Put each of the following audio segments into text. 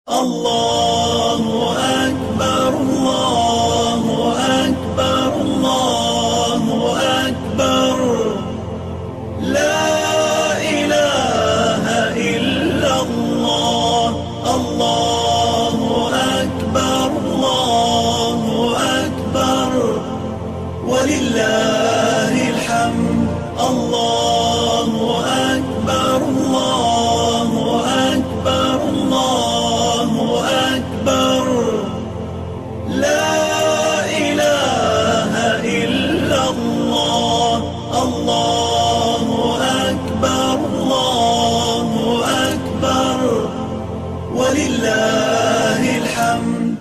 الله أكبر الله أكبر الله أكبر لا إله إلا الله الله أكبر الله أكبر ولله الحمد الله أكبر الله أكبر الله أكبر لا إله إلا الله الله أكبر الله أكبر ولله الحمد.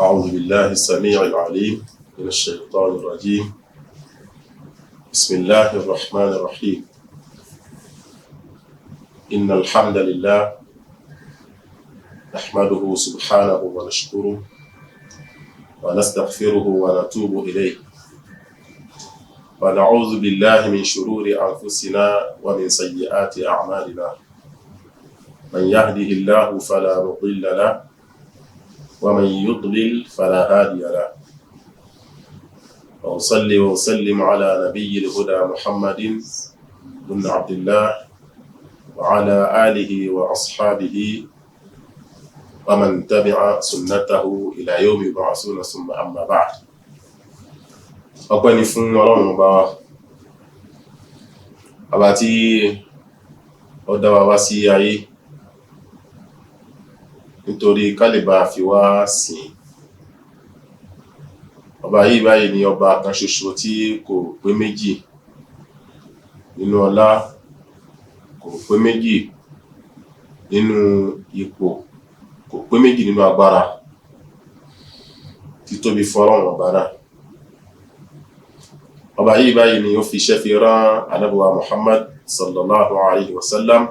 أعوذ بالله السميع العليم من الشيطان الرجيم. بسم الله الرحمن الرحيم. إن الحمد لله نحمده سبحانه ونشكره ونستغفره ونتوب إليه ونعوذ بالله من شرور أنفسنا ومن سيئات أعمالنا. من يهده الله فلا مضل له ومن يضلل فلا هادي له. وأصلي وأسلم على نبي الهدى محمد بن عبد الله وعلى آله وأصحابه ومن تبع سنته إلى يوم يبعثون ثم أما بعد. ọpẹ́ ni fún Ọlọ́run Ọba wa, ọba tí ó dá wa wá sí ayé nítorí ká lè bá fi wá sìn. Ọba yìí báyìí ni ọba kan ṣoṣo tí kò pé méjì nínú ọlá, kò pé méjì nínú ipò, kò pé méjì nínú agbára. Títóbi fún Ọlọ́run Ọba náà. Ọba yìí báyìí ni ó fi iṣẹ́ fi rán Ànábì wa Muhammad sallallahu alayhi wa sallam.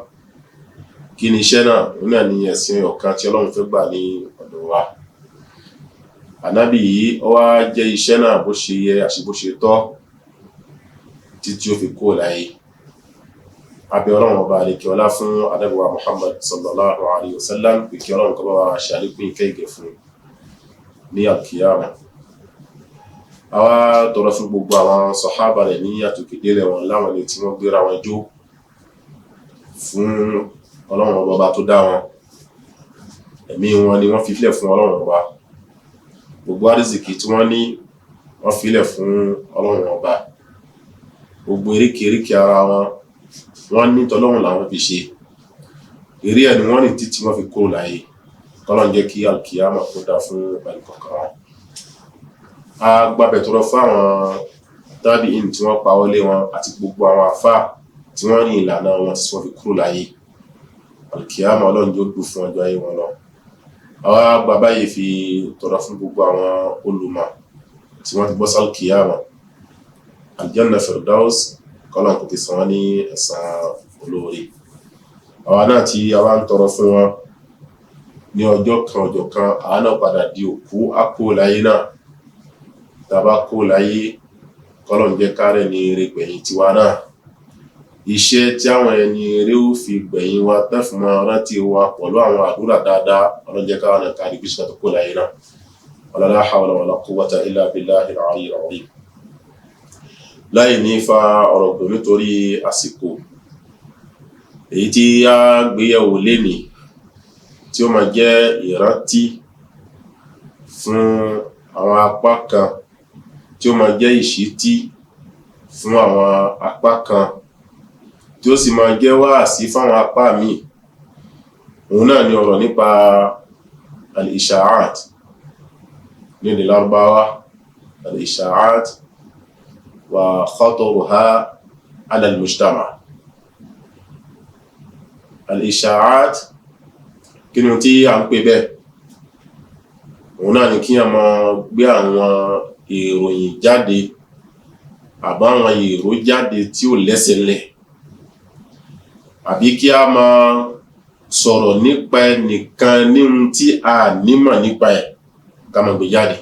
Kí ni iṣẹ́ náà? Òun náà ni ẹ̀sìn ọ̀kan tí Ọlọ́run fẹ́ gbà ní ọ̀dọ̀ wa. Ànábì yìí ó wá jẹ́ iṣẹ́ náà bó ṣe yẹ àti bó ṣe tọ́ títí ó fi kúrò láyé. A bẹ̀ Ọlọ́run Ọba àlékè ọlá fún Ànábì wa Muhammad sallallahu alayhi wa sallam, pé kí Ọlọ́run kó bá wa ṣe àlékún ìkẹ́ ìgẹ̀ fún ní al-qiyama. A wá tọrọ fún gbogbo àwọn sàhábà rẹ̀ ní àtòkèdélẹ̀ wọn láwọn ilé tí wọ́n gbéra wọn jó fún Ọlọ́run Ọba tó dá wọn. Ẹ̀mí wọn ni wọ́n fi sílẹ̀ fún Ọlọ́run Ọba. Gbogbo àrísìkí tí wọ́n ní wọ́n fi sílẹ̀ fún Ọlọ́run Ọba. Gbogbo eríkèéríkèé ara wọn wọ́n ní tọ́lọ́run làwọn fi ṣe. Eré ẹni wọ́n ní títí wọ́n fi kúrò láyé. Kọ́lọ́run jẹ́ kí al-qiyama kó dá fún ẹnìkọ̀ọ̀kan wọn. A gbàbẹ̀ tọrọ fún àwọn tábìín tí wọ́n pa wọlé wọn àti gbogbo àwọn àfáà tí wọ́n ní ìlànà wọn tí wọ́n fi kúrò láyé. Al-qiyama Ọlọ́run yóò dùn fún ọjọ́ ayé wọn lọ. Àwa bàbá yìí fi tọrọ fún gbogbo àwọn olùmọ̀ tí wọ́n ti bọ́ sí al-qiyama. Al-janna firdaus, kọ́lọ́run kò ti san wọ́n ní ẹ̀san olóore. Àwa náà tí a wá ń tọrọ fún wọn ní ọjọ́ kan àwa náà padà di òkú àpò láyé náà. Tàbá kó láyé, kọ́lọ́run jẹ́ kárẹ̀ ní eré gbẹ̀yìn tiwa náà. Iṣẹ́ tí àwọn ẹni eré ó fi gbẹ̀yìn wa tẹ́fù máa rántí wa pẹ̀lú àwọn àdúrà dáadáa, Ọlọ́run jẹ́ káwọn náà kárí bíṣà tó kó láyé náà. Wala la hawla wala quwwata illa billahi al-aliyyil azim. Láì ní fa ọ̀rọ̀ gùn nítorí àsìkò, èyí tí a gbéyẹ̀wò lénìí tí ó máa jẹ́ ìrántí fún àwọn apá kan, tí ó máa jẹ́ ìṣítí fún àwọn apá kan, tí ó sì máa jẹ́ wáàsí fáwọn apá míì. Òun náà ni ọ̀rọ̀ nípa al-isha'at ní èdè Lárúbáwá. Al-isha'at wa khataruha ala al-mujtama'. Al-isha'at, kí ni tí a ń pè bẹ́ẹ̀? Òun náà ni kí a máa gbé àwọn ìròyìn jáde àbáwọn èrò jáde tí ó lẹ́sẹ̀lẹ̀, àbí kí a máa sọ̀rọ̀ nípa ẹnìkan ní ohun tí a nímọ̀ nípa ẹ̀ ká máa gbé jáde.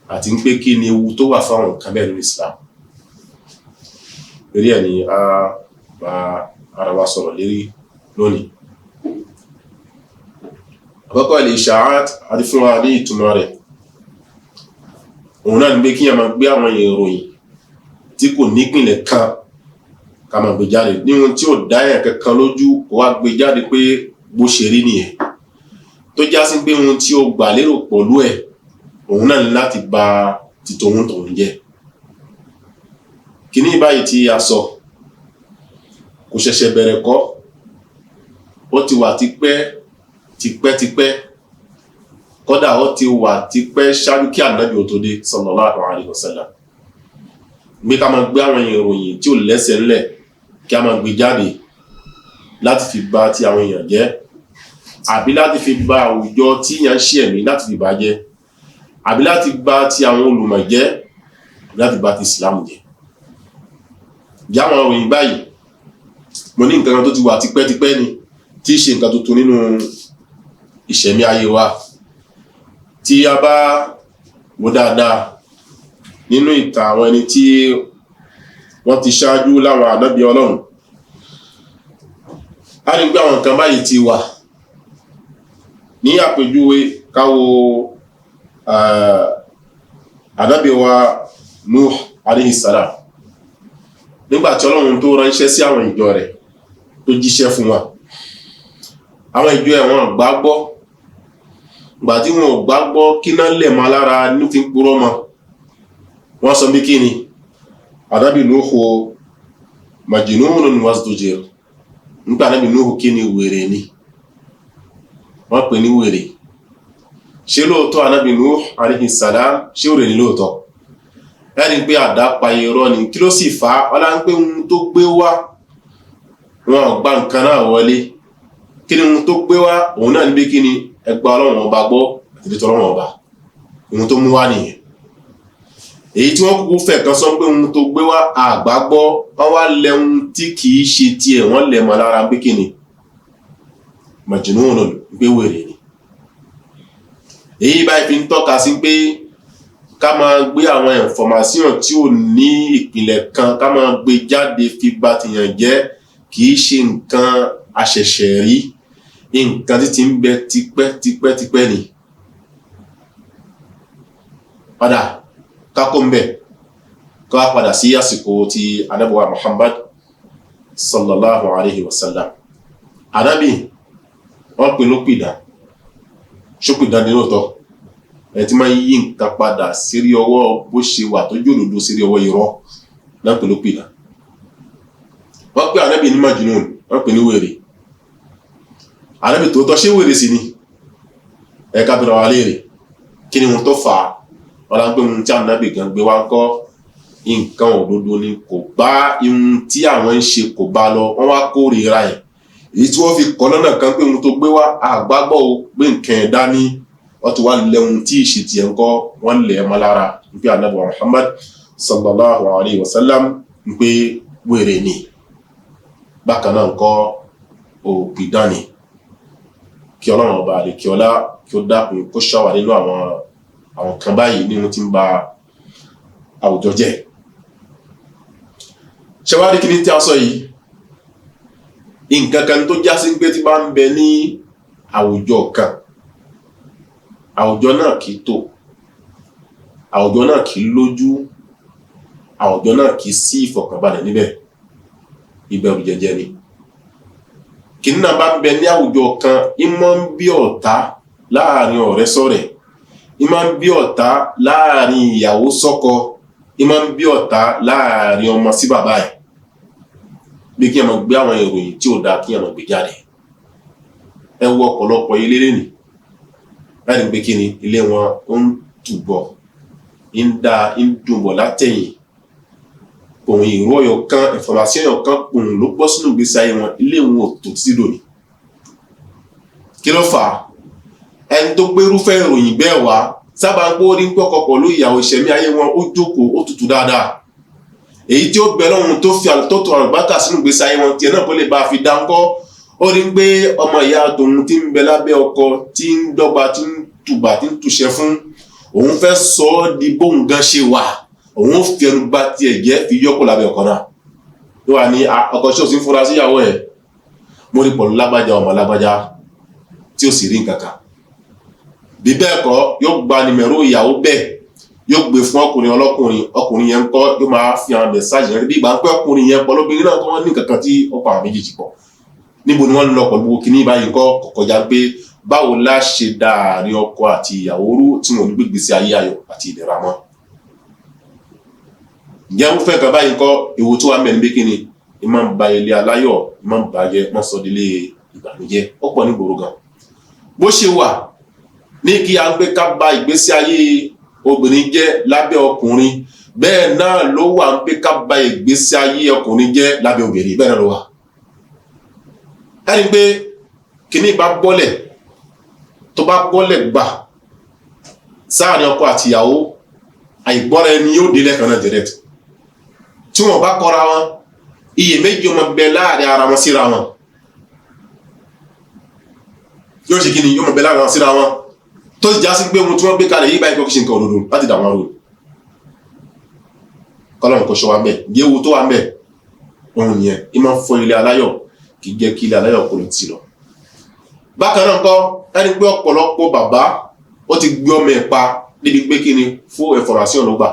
àti ń pé kí ni ewu tó wà fáwọn nǹkan bẹ́ẹ̀ nínú Islam. Eré ẹ̀ ni a bá ara wa sọ̀rọ̀ lérí lónìí. àkọ́kọ́ al-isha'at àti fún wa ní ìtumọ̀ rẹ̀ òun náà ní pé kí a máa gbé àwọn ìròyìn tí kò nípìnlẹ̀ kan ká máa gbé jáde níwọ̀n tí ò dá èèyàn kankan lójú kó wá gbé jáde pé bó ṣe rí nìyẹn tó já sí pé ohun tí ó gbà lérò pẹ̀lú ẹ̀ òun náà ní láti bà tìtòun tòun jẹ́. Kíní báyìí tí a sọ kò ṣẹ̀ṣẹ̀ bẹ̀rẹ̀ kọ́, ó ti wà tipẹ́ kódà ó ti wà tipẹ́ ṣáájú kí Ànábì ó tó dé sallallahu alaihi wasallam. Gbé ká máa gbé àwọn ìròyìn tí ò lẹ́sẹ̀ ńlẹ̀ kí a máa gbé jáde láti fi bà ti àwọn èèyàn jẹ́ àbí láti fi bà àwùjọ tí yàn ṣe ẹ̀mí láti fi bà jẹ́ àbí láti bà ti àwọn olùmọ̀ jẹ́ láti bà ti Islam jẹ́. Jáwọn ìròyìn báyìí mo ní nǹkan tó ti wà tipẹ́ ni tí í ṣe nǹkan tuntun nínú ìṣẹ̀mí ayé wa. Tí a bá wò dáadáa nínú ìtàn àwọn ẹni tí wọ́n ti ṣáájú láwọn ànábì Ọlọ́run, a rí pé àwọn nǹkan báyìí ti wà. Ní àpèjúwe ká wo ànábì wa Nuh alayhi salam, nígbà tí Ọlọ́run tó ránṣẹ́ sí àwọn ìjọ rẹ̀ tó jíṣẹ́ fún wa, àwọn ìjọ ẹ̀ wọ́n gbàgbọ́. Ìgbà tí wọn ò gbàgbọ́ kí náà lẹ̀ mọ́ lára ní fi ń purọ́ mọ́, wọ́n sọ bí kí ni ànábì Nuhu majnunun wazdujir, nígbà ànábì Nuhu kí ni wèrè ni wọ́n pè ní wèrè. Ṣé lóòótọ́ ànábì Nuhu alayhi salam ṣé wèrè ni lóòótọ́? Ẹni pé àdápa irọ́ ni. Kí ló sì fà á? Ọlá ń pé ohun tó gbé wá wọn ò gba nǹkan náà wọlé. Kí ni ohun tó gbé wá? Òun náà ní bí kí ni ẹgbà Ọlọ́run ọba gbọ́ àti ìdítọ́ Ọlọ́run ọba, ohun tó mú wá nìyẹn. Èyí tí wọ́n kúkú fẹ́ kan sọ pé ohun tó gbé wá àgbàgbọ́, wọ́n wá lẹ ohun tí kìí ṣe tiẹ̀ wọ́n lẹ̀ mọ́ lára bí kí ni majnunun gbé wèrè ni. Èyí báyìí fi ń tọ́ka sí pé ká máa gbé àwọn information tí ò ní ìpìlẹ̀ kan ká máa gbé jáde fi bà tìyàn jẹ́ kìí ṣe nǹkan àṣẹ̀ṣẹ̀ rí, nǹkan tí ti ń bẹ tipẹ́ ni. Padà kákó ń bẹ̀ ká padà sí àsìkò ti Ànábì wa Muhammad sallallahu alaihi wasallam. Ànábì wọ́n pè ló pìdá, ṣópìdá ní lóòótọ́ ẹ̀ tí máa ń yí nǹkan padà sírí ọwọ́ bó ṣe wà tó jòlòdó sírí ọwọ́ irọ́ náà pè ló pìdá. Wọ́n pè Ànábì ní majnun, wọ́n pè ní wèrè. Ànábì tòótọ́ ṣé wèrè sí ni? Ẹ̀ka bẹ̀rẹ̀ wà léèrè kí ni ohun tó fà á? Wọ́n lá ń pè ohun tí Ànábì gan gbé wá ń kọ́ nǹkan òdodo ni, kò bá ohun tí àwọn ń ṣe kò bá lọ, wọ́n wá kórìíra ẹ̀. Èyí tí wọ́n fi kọ́ lọ́nà kan pé ohun tó gbé wá àgbàgbọ́ o pé nǹkan ẹ̀dá ní wọ́n ti wá lẹ ohun tí ìṣe tiẹ̀ ń kọ́ wọ́n lẹ̀ mọ́ lára pé Ànábì Muhammad sallallahu alaihi wasallam ń pé wèrè ni. Bákan náà ń kọ́ òpìdán ni. Kí Ọlọ́run ọba àlekí ọlá kí ó dákun kó ṣọ́ wa nínú àwọn kan báyìí ní ohun tí ń ba àwùjọ jẹ́. Ṣé wá rí kí ni tí a sọ yìí? Nǹkan kan tó já sí pé tí bá ń bẹ ní àwùjọ kan, àwùjọ náà kì í tò, àwùjọ náà kì í lójú, àwùjọ náà kì í sí ìfọ̀kànbalẹ̀ níbẹ̀, ìbẹ̀rù jẹjẹ ni. Kìnnì náà bá ń bẹ ní àwùjọ kan, ìmọ̀ ń bí ọ̀tá láàrin ọ̀rẹ́ sọ̀rẹ́, ìmọ̀ ń bí ọ̀tá láàrin ìyàwó sọ́kọ, ìmọ̀ ń bí ọ̀tá láàrin ọmọ sí bàbá ẹ̀. Bí kí ẹ máa gbé àwọn ìròyìn tí ò dáa kí ẹ máa gbé jáde. Ẹ wo ọ̀pọ̀lọpọ̀ ilé lẹ́nì láti gbé kí ni ilé wọn ó ń túbọ̀ ń dùnbọ̀ látẹ̀yìn. Òun ìró ọyọ̀ kan information ọyọ̀ kan òun ló gbọ́ sínú ìgbésí ayé wọn, ilé wọn ò tó títí lónìí. Kí ló fà á? Ẹni tó gbérúfẹ́ ìròyìn bẹ́ẹ̀ wá sábà ń gbọ́ orí ń gbọ́kọ̀ pẹ̀lú ìyàwó ìṣẹ̀mí ayé wọn, ó jókòó ó tutù dáadáa. Èyí tí ó bẹ̀rẹ̀ ohun tó fi àtọ́tọ̀ àlùbáríkà sínú ìgbésí ayé wọn tiẹ̀ náà bó lè bá a fi dáńkọ́. Ó rí pé ọmọ ìyá tòun tí ń bẹ lábẹ́ ọkọ tí ń dọ́gba tí ń tùbà tí ń túṣẹ fún òun fẹ́ sọ ọ́ di bóun gan ṣe wà, òun fi ẹnu bá tiẹ̀ jẹ́ fi yọ́kọ̀ lábẹ́ ọkọ náà. Ló wà ní ọkọ tí ò sí ń fura síyàwó ẹ̀, mo rí pọ̀lú lágbájá ọmọ lágbájá tí ó sì rí nǹkan kan. bí bẹ́ẹ̀ kọ́ yóò gba nìmẹ̀rọ ìyàwó bẹ́ẹ̀ yóò gbé fún ọkùnrin ọlọ́kùnrin ọkùnrin yẹn kọ́ yóò máa fi àwọn mẹ́sáàgì rẹ̀ bí ìgbà pé ọkùnrin yẹn pọ̀ lóbìnrin náà tó wọ́n ní kankan tí ó pa àwọn méjèèjì pọ̀ níbo ni wọ́n lọ pẹ̀lú kíní báyìí kọ́ kọjá pé báwo la ṣe dá àárín ọkọ àti ìyàwó rú tí wọn ò ní gbégbé sí ayé ayọ̀ àti ìdẹ̀ra mọ́. ǹjẹ́ wọ́n fẹ́ kan báyìí kọ́ ewu tó wà mẹ́rin bí kíni ìmọ̀ ń ba ilé aláyọ̀ ìmọ̀ ń bàjẹ́ wọ́n sọ délé ìbànújẹ́ ó pọ̀ ní gbòòrò gan. bó ṣe wà ní kí a ń gbé ká ba ìgbésí ayé obìnrin jẹ́ lábẹ́ ọkùnrin bẹ́ẹ̀ náà ló wà ń gbé ká ba ìgbésí ayé ọkùnrin jẹ́ lábẹ́ obìnrin bẹ́ẹ̀ náà ló wà. ẹni pé kíní bá bọ́lẹ̀ tó bá bọ́lẹ̀ gbà sáàrin ọkọ àti ìyàwó àìgbọ́ra ẹni yóò délẹ̀ kan náà direct tí wọ́n bá kọ́ra wọn iyèméjì ọmọ bẹ láàrin ara wọn síra wọn yóò ṣe kíni yóò mọ̀ bẹ láàrin wọn síra wọn tó sì já sí pé ohun tí wọ́n gbé kalẹ̀ yí báyìí kọ́ kí ṣe nǹkan òdodo láti dà wọn rò kọ́lọ́run kò ṣọ́ wa mẹ́ yéwu tó wà mẹ́ ohun yẹn ìmọ̀ fún ilé aláyọ̀ kì í jẹ́ kí ilé aláyọ̀ kò lè ti lọ. bákan náà kọ́ ẹni pé ọ̀pọ̀lọpọ̀ bàbá ó ti gbé ọmọ ẹ̀ pa níbi pé kíni fún information ló gbà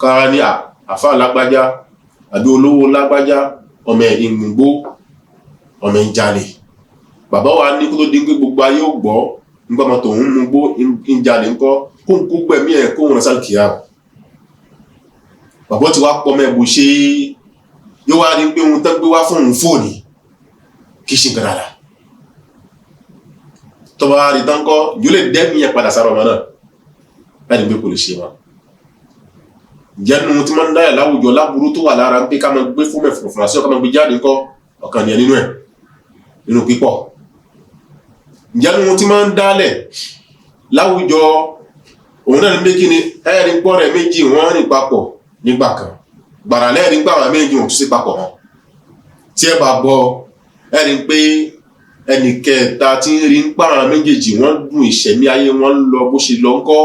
kára ní àfáà lágbájá àbí olówó lágbájá ọmọ ẹ̀ ìmùgbó ọmọ ẹ̀ jalè bàbá wa ní kó tó dín pé gbogbo ayé ò gbọ́ nígbà mọ́ tòun mú gbó ń jalè ńkọ́ kó ń kú gbẹ̀mí ẹ̀ kó ń rán sálì kìíyà bàbá ti wá pọ̀ mẹ́bù ṣe yóò wá rí pé ohun tán gbé wá fún òun fóònì kì í ṣe nǹkan dáadáa tọ́ba rí tán kọ́ yóò lè dẹ́mi ẹ̀ padà sára ọmọ náà láti gbé kò lè ṣe wọn jẹ́nu tí wọ́n ń dáyà láwùjọ láburú tó wà lára ń pé ká máa gbé fún mẹ́fọ̀ fún àṣíọ́ ká máa gbé jáde ńkọ́ ọ̀kan ní ẹ nínú pípọ̀ jẹ́nu tí wọ́n ń dálẹ̀ láwùjọ òun náà ní pé kí ni ẹ̀rí pọ́ rẹ̀ méjì wọ́n rìn papọ̀ nígbà kan gbàrà lẹ́ẹ̀rí pé àwọn méjì wọ́n tún sí papọ̀ wọn tí ẹ bá gbọ́ ẹ̀rí pé ẹnì kẹta tí ń rí ń pa àwọn méjèèjì wọ́n dùn ìṣẹ̀mí ayé wọn lọ bó ṣe lọ ńkọ́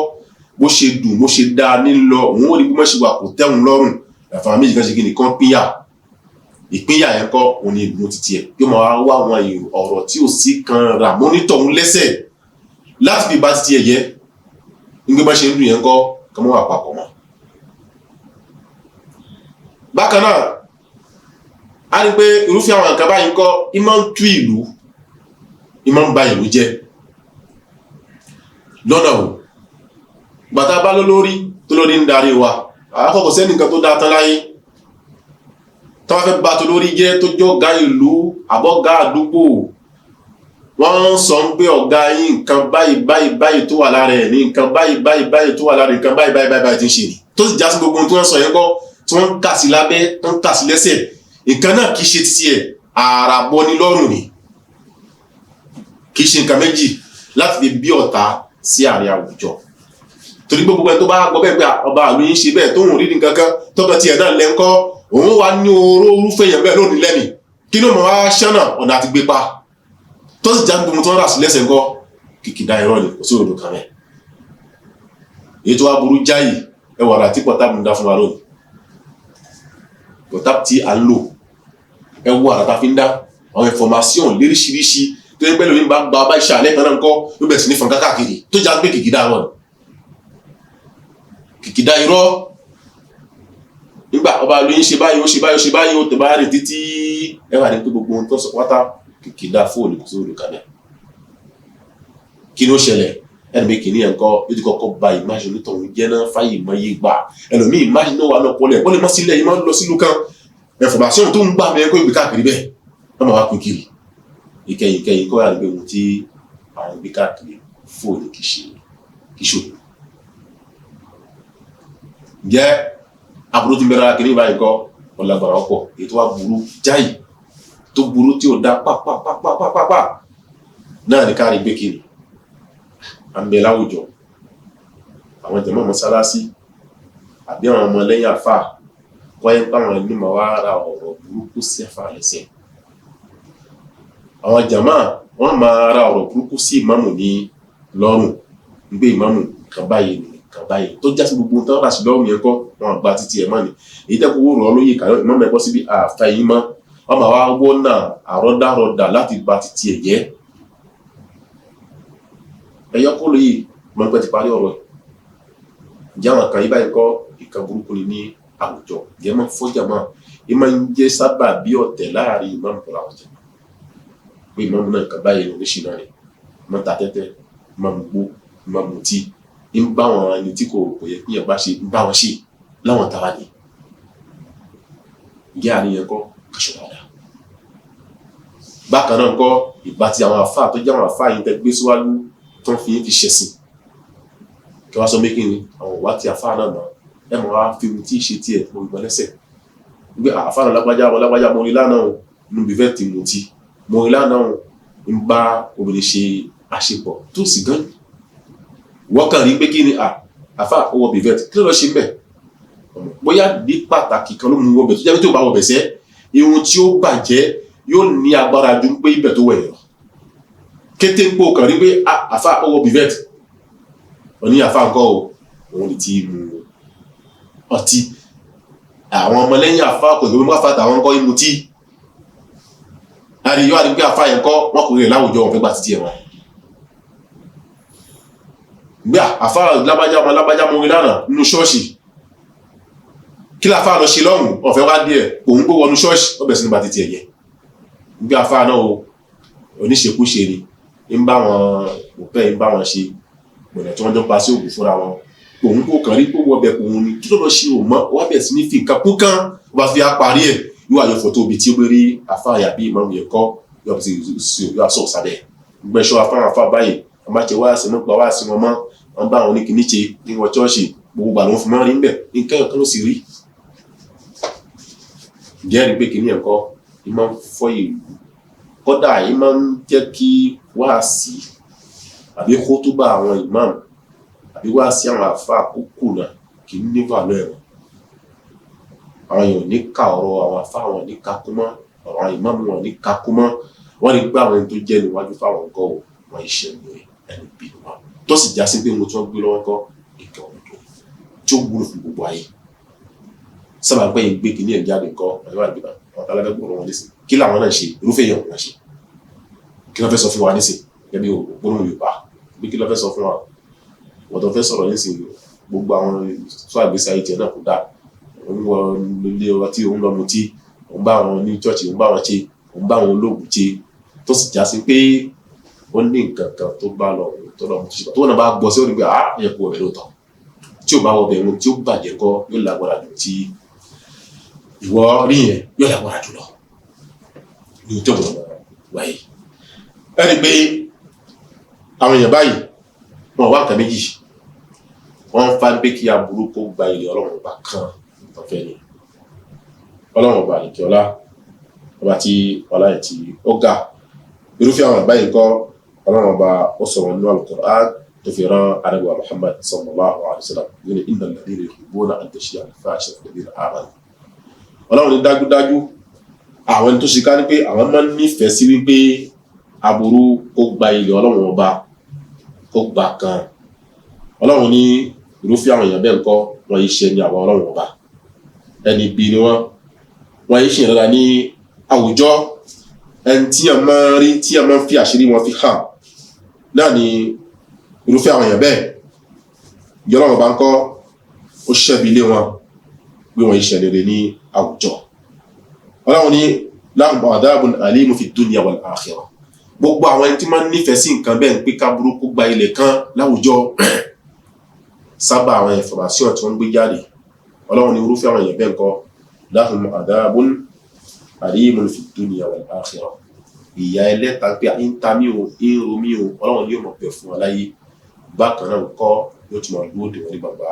bó ṣe dùn bó ṣe dáa nílọ òun ò ní bí wọ́n ṣe wà kò tẹ́hun lọ́rùn ẹ̀fọn àwọn méjì kan ṣe kí nìkan pínyà ìpínyà yẹn kọ́ òun ni ìdùnnú títí ẹ̀ yóò máa wá àwọn ọ̀rọ̀ tí ò sí kan rà mọ́nítọ̀ òun lẹ́sẹ̀ láti fi bá títí ẹ̀ yẹ nígbà bá ṣe ń dùn yẹn kọ́ kí wọ́n wà papọ̀ mọ́. bákan náà a rí pé irúfẹ́ àwọn nǹkan báyìí kọ́ ìmọ̀ ń tú ìlú ìmọ̀ ń ba ìlú jẹ́ lọ́nà o gbàtà bá lólórí tó lórí ń darí wa àkọ́kọ́ sẹ́ni nǹkan tó dáa tán láyé tó wá fẹ́ bá tó lórí jẹ́ tó jọ ọ̀gá ìlú àbọ̀gá àdúgbò wọ́n sọ ń pé ọ̀gá yín nǹkan báyìí tó wà lára ẹ̀ ní nǹkan báyìí tó wà lára nǹkan báyìí tí ń ṣe ni tó sì já sí gbogbo ohun tí wọ́n sọ yẹn kọ́ tí wọ́n ń kà sí lábẹ́ tó ń kà sí lẹ́sẹ̀ nǹkan náà kì í ṣe títí ẹ̀ àràbọ ní lọ́rùn ni kì í ṣe nǹkan méjì láti fi bí ọ̀tá sí àárín àwùjọ torí gbogbo ẹ̀ tó bá gbọ́ bẹ́ẹ̀ pé ọba àlú yín ṣe bẹ́ẹ̀ tó ń rí nǹkan kan tọ́kàn tiẹ̀ náà lẹ́ńkọ́ òun wá ní oró orúfẹ́ yẹn bẹ́ẹ̀ lónìí lẹ́mìí kí ló mọ̀ wá ṣánà ọ̀nà àti gbé pa tó sì já gbogbo tó ń rà sí lẹ́sẹ̀ ńkọ́ kìkìdá irọ́ ni kò sí òdò kan rẹ̀ èyí tó wá burú jáì ẹwà rà tí pọ̀tà mú dá fún wa lónìí pọ̀tà tí a ń lò ẹwà rà tá fi ń dá àwọn information léríṣiríṣi tó ń pẹ́ lómi bá gba ọba iṣẹ́ àlẹ́ kan náà ńkọ́ ló bẹ̀rẹ̀ sí ní fọ̀n káàkiri tó já gbé kìkìdá irọ́ ni kìkìdá irọ́ nígbà ọba lóyún ṣe báyìí ó tẹ̀ bá rìn títí ẹwà ní pé gbogbo ohun tó sọ pátá kìkìdá fóònù kò sí olùkànnì kí ló ṣẹlẹ̀ ẹni bí kìíní ẹ̀kọ́ yóò ti kọ́kọ́ ba ìmáṣe onítọ̀hún jẹ́ náà fáyì mọ́yé gbà ẹlòmíì ìmáṣe náà wà náà pọ́lẹ̀ wọ́n lè má sílẹ̀ yìí máa ń lọ sílùú kan ẹ̀fọ̀màṣẹ́hùn tó ń gbà mí ẹ̀kọ́ ìgbé káàkiri bẹ́ẹ̀ wọ́n máa wá pín kiri ìkẹyìn kọ́ àgbẹ̀ ohun tí àwọn ìgbé káàkiri fóònù kì í ṣòro. Ǹjẹ́ aburú ti bẹ̀rẹ̀ kìíní báyìí kọ́ ọ̀làgbàrà ọ̀pọ̀ èyí tó wá burú jáì tó burú tí ó dá pápápápápápá náà ní káàrí gbé kiri àmì láwùjọ àwọn jàmáà mọ́sálásí àbí àwọn ọmọ lẹ́yìn àfà wáyé ń pàwọn ẹni máa wá ra ọ̀rọ̀ burúkú sí àfà lẹ́sẹ̀ àwọn jàmáà wọ́n máa ra ọ̀rọ̀ burúkú sí ìmáàmù ní lọ́rùn gbé ìmáàmù kan báyìí nìkan báyìí tó já sí gbogbo tán rà sí lọ́rùn yẹn kọ́ wọn àgbà títí ẹ̀ mọ́ ni èyí tẹ́kọ̀ owó rọ̀ lóye kàyọ́ ìmáàmù ẹ̀kọ́ síbi àfà yìí mọ́ wọ́n máa wá wọ́n náà àrọ́dàrọ́dà láti gba títí ẹ̀ jẹ́ ẹ̀yọ́ kó lóye mọ̀ pé ti parí ọ̀rọ̀ ẹ̀ jẹ́ àwọn kan yí báyìí kọ́ ìkan burúkú ni ní àwùjọ jẹ́ mọ́ fọ́jà mọ́ ẹ máa ń jẹ́ sábà bí ọ̀tẹ̀ láàrin ìmáàmù pẹ̀lú àwọn jẹ́ pé ìmáàmù náà kan báyìí ló ní ṣìnà rẹ̀ mọ́ ta tẹ́tẹ́ mọ́ gbó mọ́ mutí ń bá wọn ẹni tí kò yẹ kí yẹn bá ṣe ń bá wọn ṣe láwọn tara ni ìyá àníyàn kọ́ kàṣọ dáadáa. Bákan náà kọ́ ìgbà tí àwọn àfáà tó jẹ́ àwọn àfáà yìí tẹ́ gbé síwájú tó ń fi yín fi ṣẹ̀sìn kí wọ́n sọ méjì ni àwọn òwá tí àfáà náà mọ̀ ẹ mọ̀ wá fi ohun tí ì ṣe tiẹ̀ mo gbọ́ lẹ́sẹ̀ gbé àfáà náà lágbájá mo rí lánàá o inú bífẹ́ ti mú ti mo rí lánàá o ń bá obìnrin ṣe àṣepọ̀ tó sì gan wọ́n kàn rí pé kí ni àfáà owó bífẹ́ kí ló lọ ṣe mbẹ̀ bóyá ní pàtàkì kan ló mú wọbẹ̀ tó jẹ́ pé tó bá wọbẹ̀ sẹ́ ihun tí ó bàjẹ́ yóò ní agbára ju pé ibẹ̀ tó wẹ̀ lọ kété ń pò kàn rí pé àfáà owó bífẹ́ òní àfáà nǹkan o òun lè ti mú ọtí àwọn ọmọlẹ́yìn àfáà kò gbé mọ́ àfáà tàwọn nǹkan imú tí láti yọ àdúgbò àfáà yẹn kọ́ wọ́n kò rí láwùjọ wọn fẹ́ gbà títí ẹ̀ wọn gbé àfáà lábájá ọmọ lábájá mọ́ orí lánàá nínú ṣọ́ọ̀ṣì kí láfáà lọ ṣe lọ́hùn ọ̀fẹ́ wá díẹ̀ òun kó wọnú ṣọ́ọ̀ṣì ọbẹ̀ sínú bá títí ẹ̀yẹ gbé àfáà náà oníṣekúṣe ni ń bá wọn òpẹ́ ń bá wọn ṣe gbọ̀nà tí wọ́n jọ pa sí òògùn fúnra wọn òun kò kàn rí pé wọ́n bẹ̀ òun ni kí ló lọ ṣe òun mọ́ wọ́n bẹ̀ sí ní fi nǹkan kún kán wọ́n fi parí ẹ̀ yóò àyọ̀ fọ́tò ibi tí ó gbé rí àfáà yàbí ìmọ̀ràn yẹn kọ́ yóò sọ sábẹ́ gbẹ̀ṣọ́ àfáà báyìí wọ́n bá ṣe wáàsí nípa wáàsí wọn mọ́ wọ́n bá wọn ní kíní ṣe ní wọn ṣọ́ọ̀ṣì gbogbo gbà ló ń fi mọ́ rí ń bẹ̀ nǹkan ẹ̀kan ló sì rí jẹ́rìí pé kíní ẹ̀kọ́ ìmọ̀ fọ́ ìlú kódà ìmọ̀ ń jẹ́ kí wáàsí àbí khutuba àwọn imam àbí wáàsí àwọn àfáà kúkú náà kì í ní value ẹ̀wọ̀n àwọn èèyàn ní ká ọ̀rọ̀ àwọn àfáà wọn ní kakú mọ́ àwọn imam wọn ní kakú mọ́ wọ́n ní gbé àwọn ẹni tó jẹ́ níwájú fáwọn nǹkan ò wọ́n iṣẹ́ ní ẹni bí wọn tó sì já sí pé mo tún gbé lọ́wọ́ kọ́ ìkẹ́ ọ̀hún tó tí ó wúlò fún gbogbo ayé sábà pé ìgbé kìíní ẹ̀ jáde kọ́ ọ̀rẹ́ wà nígbà àwọn tálábẹ́ gbọ́dọ̀ wọn nísìn kí làwọn náà ṣe irúfẹ́ èèyàn wọn ṣe kí wọ́n fẹ́ sọ fún wa nísìn gẹ́gẹ́ bí òpónú Yorùbá bí kí ló fẹ́ sọ fún wa wọ́n tó fẹ́ sọ̀rọ̀ nísìn gbogbo àwọn tó àgbésí ayé tiẹ̀ náà kò dáa òun wọ ilé ọtí òun lọ mutí òun bá àwọn ní chọ́ọ̀chì òun bá wọn ṣe òun bá àwọn olóògùn ṣe tó sì já sí pé ó ní nǹkan kan tó bá lọ tó lọ mutí ṣùgbọ́n tó wọn náà bá gbọ́ sí ó ní pé ẹ̀ kú ọbẹ̀ lóòótọ́ tí ò bá wọ ọbẹ̀ ohun tí ó bàjẹ́ kọ́ yóò lágbára jù tí ìwọ rí yẹn yóò lágbára jù lọ ní ojú ọ̀gbọ̀n wáyé ẹni pé àwọn èèyàn báyìí wọn wá nǹkan méjì wọn ń fa pé kí aburú kó gba ilé Ọlọ́run ọba kan ọ̀fẹ́ ni Ọlọ́run ọba àlekèọlá ọba tí ọlá ẹ̀ tí ó ga irúfẹ́ àwọn báyìí kọ́ Ọlọ́run ọba ó sọ̀rọ̀ nínú Al-Qur'an tó fi rán Ànábì wa Muhammad sallallahu alaihi wasallam ní innal ladhina yuhibbuna an tashia al-fahishata fil ladhina amanu Ọlọ́run ní dájúdájú àwọn ẹni tó ṣe ká ní pé àwọn máa ń nífẹ̀ẹ́ sí wípé aburú kó gba ilé Ọlọ́run ọba kó gbà kan Ọlọ́run ní irúfẹ́ àwọn èèyàn bẹ́ẹ̀ ńkọ́ wọ́n yìí ṣe ní àwọn Ọlọ́run ọba ẹni bí ni wọ́n yìí ṣe ìrora ní àwùjọ ẹni tí a máa ń rí tí a máa ń fi àṣírí wọn fi hàn náà ni irúfẹ́ àwọn èèyàn bẹ́ẹ̀ ìjọ Ọlọ́run ọba ńkọ́ ó ṣẹ́bi ilé wọn pé wọ́n yìí ṣe rere ní àwùjọ Ọlọ́run ní lahum adhabun alimun fi dunya wal akhirah gbogbo àwọn ẹni tí máa ń nífẹ̀ẹ́ sí nǹkan bẹ́ẹ̀ ń pé ká burúkú gba ilẹ̀ kan láwùjọ sábà àwọn information tí wọ́n gbé jáde Ọlọ́run ní irúfẹ́ àwọn èèyàn bẹ́ẹ̀ ńkọ́ lahum adhabun alimun fi dunya wal akhirah ìyà ẹlẹ́ta pé ń ta mí o ń ro mí o Ọlọ́run yóò mọ̀ pẹ̀ fún wa láyé bákan náà ńkọ́ yóò tún máa dúró dè wọ́n ní bàbá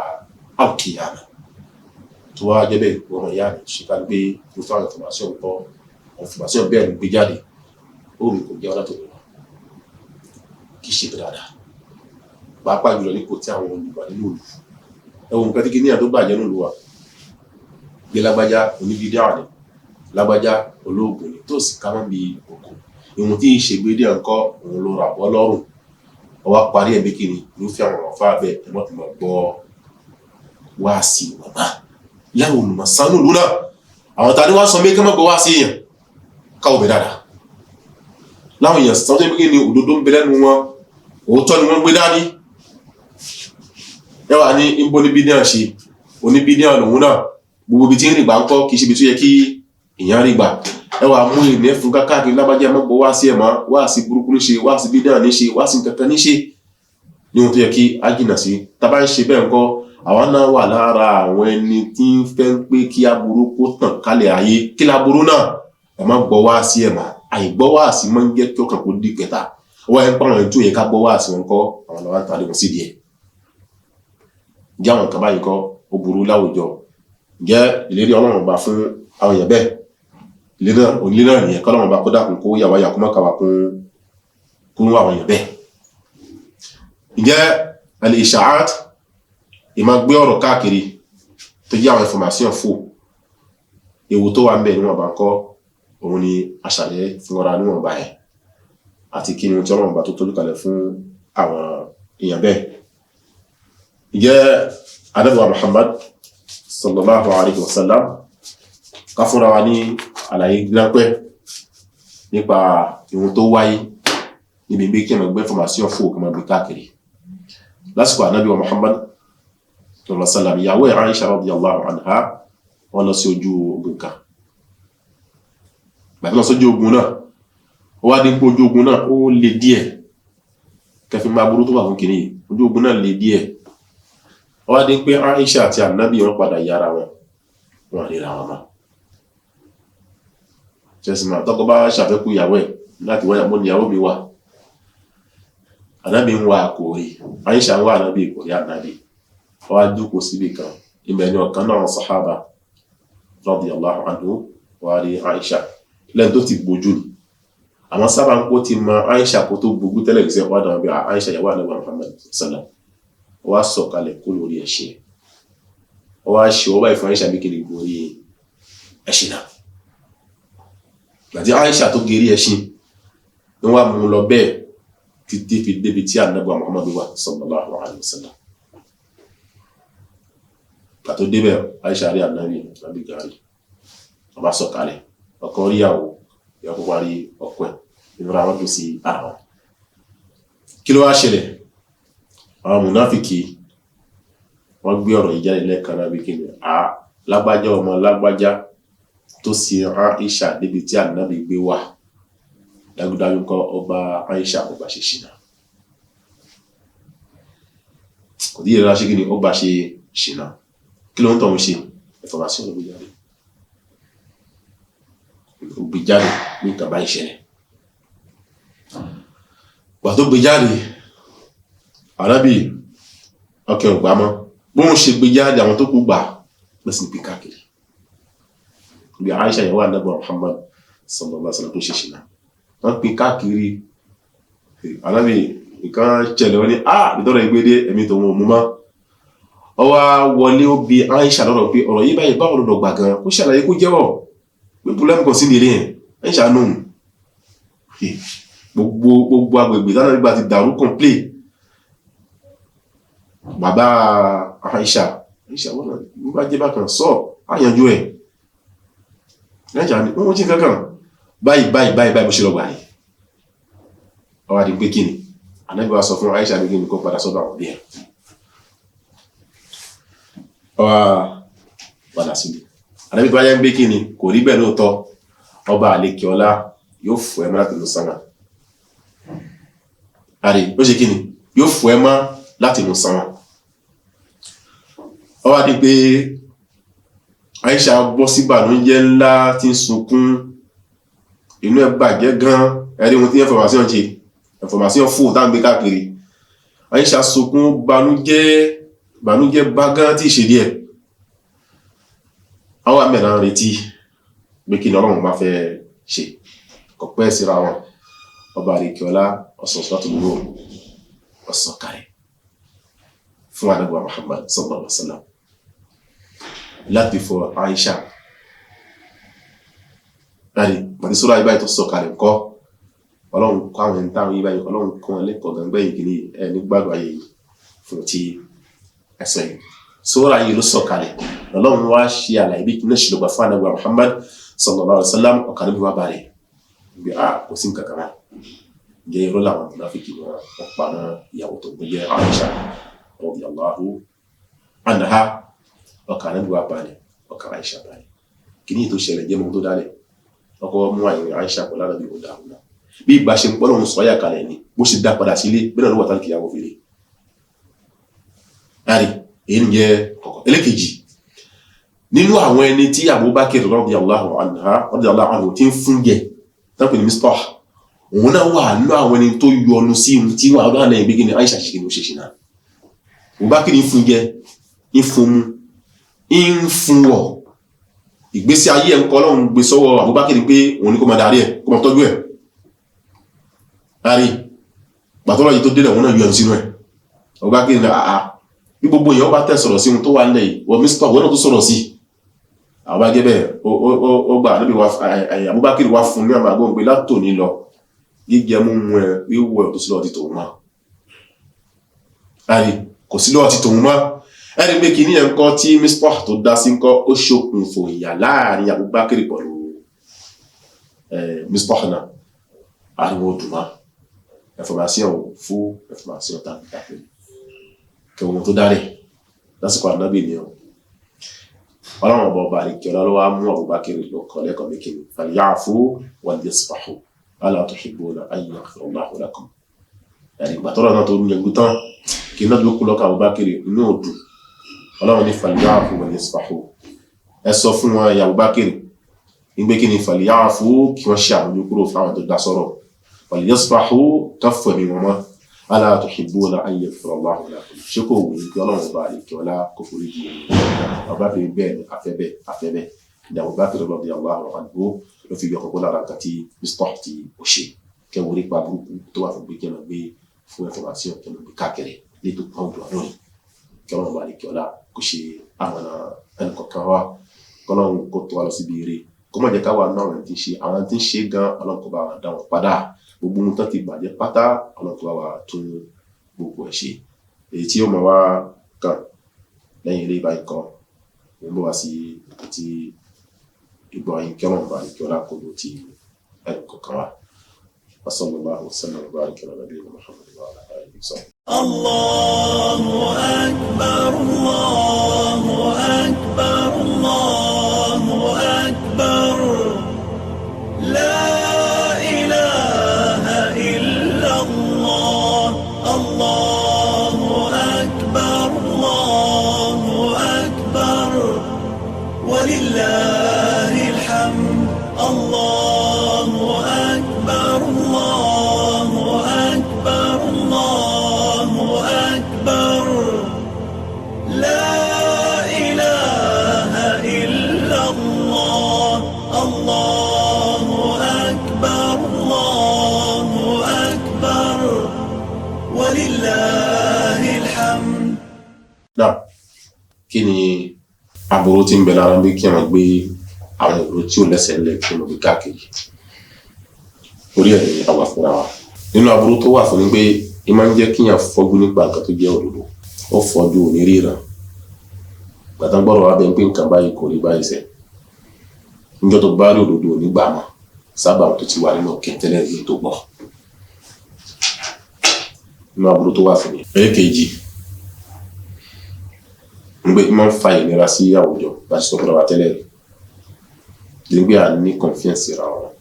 àwòkèyàmà tó wá jẹ́ bẹ́ẹ̀ wọ́n yá mi ṣe ká gbé irúfẹ́ àwọn information bẹ́ẹ̀ ń gbé jáde ó rí kò jẹ́ ọ́ látọ̀ lọ́wọ́ kì í ṣe dáadáa pàápàá jùlọ nípò tí àwọn olùwà nínú òlù ẹ̀wọ̀n nǹkan tí kí ní àdó bàjẹ́ nínú wa gbé lágbájá onífídíà ni lágbájá olóògùn ni tó sì ká mọ́ bí òkú ìwọ̀n tí ìṣègbè dé ǹkọ́ òun ló rà bọ́ lọ́rùn ọwọ́ parí ẹ̀mí kìíní irúfẹ́ àwọn ọ̀fà bẹ́ẹ̀ ẹ̀ mọ́ fi mọ̀ gbọ́ wá sí bàbá láwọn olùmọ̀ sánú ìlú náà àwọn tàbí wá sọ mí kẹ́mọ́ gbọ́ wá sí èèyàn káwọ́ bẹ̀ dáadáa láwọn èèyàn sọ pé kí ni òdodo ń bẹ lẹ́nu wọn òótọ́ ni wọ́n gbé dání ẹ wà ní ìbò ní bídíà ṣe oníbídíà lòun náà gbogbo ibi tí ń rìgbà ń kọ́ kì í ṣe ibi tó yẹ kí èèyàn rí gbà ẹ wà mú ìní fún káàkiri lábájá mọ́gbọ́ wá sí ẹ̀mọ́ wá sí burúkú ní ṣe wá sí bídíà ní ṣe wá sí kankan ní ṣe ní ohun tó yẹ kí á jìnà sí tá bá ń ṣe bẹ́ẹ̀ ńkọ́ àwọn náà wà lára àwọn ẹni tí ń fẹ́ ń pé kí aburú kó tàn kálẹ̀ ayé kí laburú náà ẹ má gbọ́ wá sí ẹ̀mọ́ àìgbọ́ wá sí máa ń jẹ́ kí ọkàn kó dí kẹta wọ́n ẹ̀ ń pàwọn ètò yẹ ká gbọ́ wá sí wọn kọ́ àwọn làwọn ń tàlé wọn sí díẹ̀ jẹ́ àwọn kan báyìí kọ́ ó burú láwùjọ jẹ́ ìlérí ọlọ́run ọba fún àwọn èèyàn bẹ́ẹ̀ ìlérí náà nìyẹn kọ́lọ́run ọba kó dákun kó yàwá yà kó má kàwá kún àwọn èèyàn bẹ́ẹ̀. ǹjẹ́ al-isha'at ìmá gbé ọ̀rọ̀ káàkiri tó jẹ́ àwọn information fò ewu tó wà ń bẹ̀ níwọ̀n bá ń kọ́ òun ni aṣàlẹ̀ fún ọ̀rá níwọ̀n bá ẹ̀ àti kí ni tí ọlọ́run ọba tó tọ́jú kalẹ̀ fún àwọn èèyàn bẹ́ẹ̀. ǹjẹ́ adébọ̀wá Muhammad sallallahu alaihi wasallam ká fúnra wa ní àlàyé gbápẹ́ nípa ìwọ̀n tó wáyé níbi bí kí ẹmọ̀ gbé information fún òkú mọ̀bí káàkiri lásìkò ànábì wa Muhammad sallallahu alaihi wasallam ìyàwó Aisha radiyallahu anha wọ́n lọ sí ojú ogun kan gbàtí lọ sójú ogun náà ó wá dín pé ojú ogun náà ó le díẹ̀ kẹfì máa burú tó wà fún kìíní ojú ogun náà le díẹ̀ ó wá dín pé Aisha àti ànábì wọn padà yára wọn ríra wọn mọ́ jẹ́sìmá tọ́kọ bá ṣàfẹ́kù ìyàwó ẹ̀ láti wáyà mọ́ níyàwó mi wà ànábì ń wá àkòrí Aisha ń wá ànábì ìkòrí ànábì wá dúkò síbì kan ìmẹ̀ ní ọ̀kan náà sàhábà radiyallahu anhu wà rí Aisha lẹ́yìn tó ti gbójú ni àwọn sábà ń kó ti mọ Aisha kó tó gbójú tẹ́lẹ̀ ìṣẹ́ wà náà bí Aisha ìyàwó ànábì Muhammad sallam wá sọ̀kalẹ̀ kó lórí ẹṣin wá ṣe ọba ìfún Aisha bí kiri gorí ẹṣin náà gbàtí Aisha tó geri ẹṣin ní wọ́n mú lọ bẹ́ẹ̀ títí fi débi tí ànábì Muhammad wà sallallahu alaihi wasallam kàtó débẹ̀ Aisha rí ànábì gàrí ọba sọ̀kalẹ̀ ọkọ̀ ríyàwó ìyàwó wá rí ọkọ̀ ẹ̀ ìrora wọn tó sí àwọn kí ló wá ṣẹlẹ̀ àwọn mùnáfìkì wọ́n gbé ọ̀rọ̀ ìjáde lẹ́ẹ̀kan náà bí kí ni lágbájá ọmọ lágbájá tó sì Aisha débi tí ànábì gbé wà dájúdájú kọ́ ọba Aisha ọba ṣe ṣìnà kò díẹ̀ rárá ṣe kí ni ọba ṣe ṣìnà kí ló ń tọ́ ṣe information ló gbé jáde ní ìkàbá ìṣẹ̀lẹ̀ wà tó gbé jáde ànábì ọkẹ̀ ògbà mọ́ bóun ṣe gbé jáde àwọn tó kú gbà lọ́sìn pé káàkiri bí Aisha ìyàwó ànábì Muhammad sallallahu alaihi wasallam tó ṣe ṣìnà wọ́n pín káàkiri ànábì nǹkan ṣẹlẹ̀ wọ́n ní ìtọ́rọ̀ ìgbédé ẹ̀mí tó wọn mú mọ́ ọ wá wọlé ó bi Aisha lọ́rọ̀ pé ọ̀rọ̀ yìí báyìí báwọn lọ́dọ̀ gbà gan kó ṣàlàyé kó jẹ́wọ́ pé púlẹ́mù kan sí ní ilé yẹn Aisha nù gbogbo agbègbè tánà nígbà ti dàrú kọ̀m̀plé bàbá Aisha wọ́n náà nígbà jẹ́ bákan sọ àyànjú ẹ̀ Aisha ní wọ́n jí kankan báyìí bó ṣe lọ gbà ní ọwá di pé kíni Ànábì wá sọ fún Aisha ní kíni kó padà sọ́dọ̀ àwọn bí ẹ̀ ọwá padà síbi Ànábì tó wáyé ń gbé kíni kò rí bẹ́ẹ̀ lóòótọ́ ọba àlekè ọlá yóò fò ẹ́ mọ́ láti lọ sánà àrí ó ṣe kíni yóò fò ẹ́ mọ́ láti lọ sánà ọwá di pé Aisha bọ́ sí ìbànújẹ́ ńlá tí ń sunkún inú ẹ̀ bàjẹ́ gan ẹ̀rí wọn tí information fún tá ń gbé káàkiri Aisha sunkún bànújẹ́ bá gan tí ìṣèlú ẹ̀ àwọn àmẹ́ra retí pé kí ni Ọlọ́run bá fẹ́ ṣe kọ̀pẹ́ síra wọn ọba àríkíọlá ọ̀sọ̀sọ̀tòlúwò ọ̀sọ̀kàrẹ̀ fún ànábì Muhammad sallallahu alaihi wasallam láti fọ Aisha láti pàdé sọ́rọ̀ àyíbáyìí tó sọ̀kalẹ̀ ńkọ́ Ọlọ́run kọ́ àwọn ẹ̀ntà àwọn àyíbáyìí Ọlọ́run kọ́ wọn lẹ́kọ̀ọ́ gbẹ̀ngbẹ̀ ìgbìlẹ̀ ẹni gbàgbà yìí fún ti ẹsẹ̀ yìí sọ́rọ̀ ayé ló sọ̀kalẹ̀ Ọlọ́run wá ṣe àlàyé bí kíná ṣìlọ́gbà fún ànábì Muhammad sallallahu alaihi wasallam ọ̀kan níbi wá bá rẹ̀ bí kò sí nǹkan kan jẹ́ irọ́ làwọn mùnáfíkì wọn pa mọ́ ìyàwó tó gbé jẹ́ Aisha radiyallahu anha. ọkàn Ànábì wa balẹ̀, ọkàn Aisha balẹ̀. kìíní tó ṣẹlẹ̀ jẹ́ mọ́ tó dálẹ̀ ọkọ̀ mú àyẹ̀wò Aisha pọ̀ Ànábì ó dáhùn náà bí ìgbà ṣe ń pọ́ lọ́run sọ́yà kalẹ̀ ni bó ṣe dá padà sílé bẹ́ẹ̀ ló wà tán kìyàwó fèrè. láàrin èyí ń jẹ́ kọ̀kọ̀. ẹlẹ́kejì nínú àwọn ẹni tí Abubakar radiyallahu anhu tí ń fún jẹ tápẹ̀ ní Mistah, òun náà wà nínú àwọn ẹni tó yọnu sí ohun tí wà lọ́nà ìgbégé ní Aisha ṣe ní ó ṣe ṣe náà. Abubakar ń fún jẹ, ń fún mu, ń fún wọ̀. ìgbésí ayé ẹ̀ ń kọ́ lọ́run gbé sọ́wọ́ Abubakar pé òun ní kó máa darí ẹ̀ kó máa tọ́jú ẹ̀. láàrin gbàtọ́lọ́ yìí tó délẹ̀ òun náà yọnu sínú ẹ̀. Abubakar ní àá bí gbogbo èèyàn bá tẹ̀ sọ̀rọ̀ sí ohun tó wà nílẹ̀ yìí wọ Mistah wọ́n náà tó sọ̀rọ̀ sí. àwọn agẹ́bẹ̀ ó gbà níbi Abubakar wá fún ní àmàgbọ́n pé látòní lọ gígẹ mú mú ẹ wíwọ ẹ̀ tó sí lọ́ọ̀ ti tòun mọ́. láàrin kò sí lọ́ọ̀ ti tòun mọ́. ẹni pé kìíní ẹ̀ ń kọ́ tí Mistah tó dá sí ń kọ́ ó ṣokùnfò ìyà láàrin Abubakar pẹ̀lú Mistah náà. ariwo dùnmọ́ information fún information tàbí kẹwọn tó dárẹ̀ lásìkò Ànábì ni ọ. ọlọ́run ọba àríkẹ́ ọlọ́wọ́ mú Abubakar lọ́kọ̀ lẹ́kọ̀ọ́ mékèèrè falyafu walyasfahu ala tuhibbuna an yaghfira Allahu lakum. ẹ̀rì ìgbàtọ́rọ̀ náà tó ń yẹ̀gú tán kí náà ló kú lọ́kọ̀ Abubakar inú òdù. ọlọ́run ní falyafu walyasfahu ẹ sọ fún wọn ya Abubakar nígbé kí ni falyafu kí wọ́n ṣe àwọn olùkúrò fún àwọn tó dá sọ́rọ̀ walyasfahu káfọ̀ ní wọn mọ́ ala tuhibbuna an yaghfira Allahu lakum. ṣé kò wù ní kí ọlọ́run ọba àríkẹ́ ọlá kò forí di Abubakar bẹ́ẹ̀ ni afẹ́bẹ́ ní Abubakar radiyallahu anhu ló fi yọkọ̀ lára nǹkan tí Mistah ti ó ṣe kẹwọ́n nípa burúkú tó wà fún gbé kẹ́nà gbé fún information kẹ́nà gbé káàkiri létò kan òdò àná yìí kí ọlọ́run ọba àríkẹ́ ọlá kò ṣe àmọ̀nà ẹnìkọ̀ọ̀kan wa kọ́lọ́run kó tó wà lọ síbi eré kó má jẹ́ ká wà náà rẹ̀ ti ṣe àwọn tí ń ṣe gan ọlọ́run kó bá wà dá wọn padà gbogbo ohun tó ti bàjẹ́ pátá ọlọ́run kó bá wà tún gbogbo ẹ̀ ṣe. èyí tí ó máa wá kàn lẹ́yìn ilé ìbáyìí kan ó ń bọ̀ wá sí ti ìgbọ̀ yín kí ọlọ́run bá ní kí ọlá kó ló ti ẹnì kọ̀ọ̀kan wá. sallallahu wasallam wa baraka ala nabiyyina Muhammad wa ala alihi wa sahbihi. Allahu akbar, Allahu akbar, Allahu akbar. La ilaha illa Allah. Allahu akbar, Allahu akbar. Walillahil hamd. Allahu akbar, Allahu akbar, Allahu akbar. La ilaha illa Allah. Allahu akbar, Allahu akbar. Walillahil hamd. náà kí ni aburú tí ń bẹ lára bí kí wọn gbé àwọn èrò tí ó lẹ́sẹ̀ ńlẹ̀ kí wọn gbé káàkiri orí ẹ̀ ní àwọn afúnra wa. nínú aburú tó wà fún ni pé ẹ máa ń jẹ́ kíyàn fọ́jú nípa nǹkan tó jẹ́ òdodo ó fọ́jú òní ríran gbàtàgbọ́rọ̀ wa bẹ́ẹ̀ pé nǹkan báyìí kò rí báyìí sẹ́ níjọ́ tó bá rí òdodo òní gbà mọ́ sábà tó ti wà nínú kẹtẹ́lẹ̀ ní tó gbọ́. nínú aburú tó wà fún mi. ẹ̀ẹ́kejì ngbe máa ń fa ìnira sí àwùjọ láti sọ fúnra wa tẹ́lẹ̀ nígbà à ní confiance ra wọn.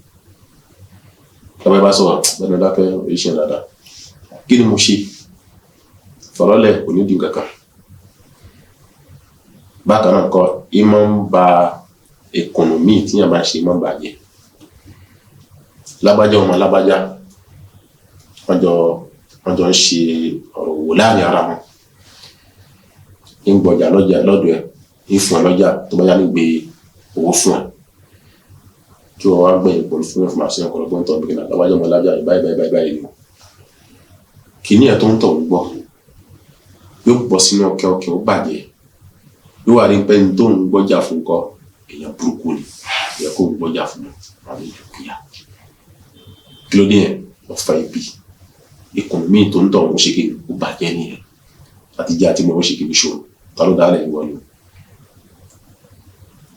tọ́ba bá sọ̀rọ̀ bẹ́ẹ̀ ni dákẹ́ iṣẹ́ dáadáa kí ni mo ṣe fọlọ́lẹ̀ onídìí kankan. bákan náà kọ́ ẹ máa ń ba economy tí yàrá máa ṣe máa ń bàjẹ́. lágbájá ọmọ lágbájá wọ́n jọ ń ṣe ọ̀rọ̀ wò láàrin ara wọn. ń gbọjà lọ́dọ̀ ẹ̀ ń fún ẹ lọ́jà tó bá yá ní gbé owó fún ẹ kí wọ́n wá gbẹ̀yìn pẹ̀lú fún information ọ̀pọ̀lọpọ̀ ń tọ́ bí kìnnà lábájọ́ ọmọ lájà báyìí ni kìíní ẹ̀ tó ń tọ̀ ń gbọ́ yóò bọ́ sínú ọkẹ́ ó bàjẹ́ yóò wá rí pé ní tó ń gbọ́jà fún kọ́ èèyàn burúkú ni ìyẹ kó ń gbọ́jà fún àwọn ìjòkúyà kí ló dé yẹn wọ́n fa ibi ìkùnmí tó ń tọ̀ ń ṣe kí ó bàjẹ́ nìyẹn àti jẹ́ àti mọ̀ ó ṣe kí ní ṣòro ta ló dálẹ̀ ìwọ ni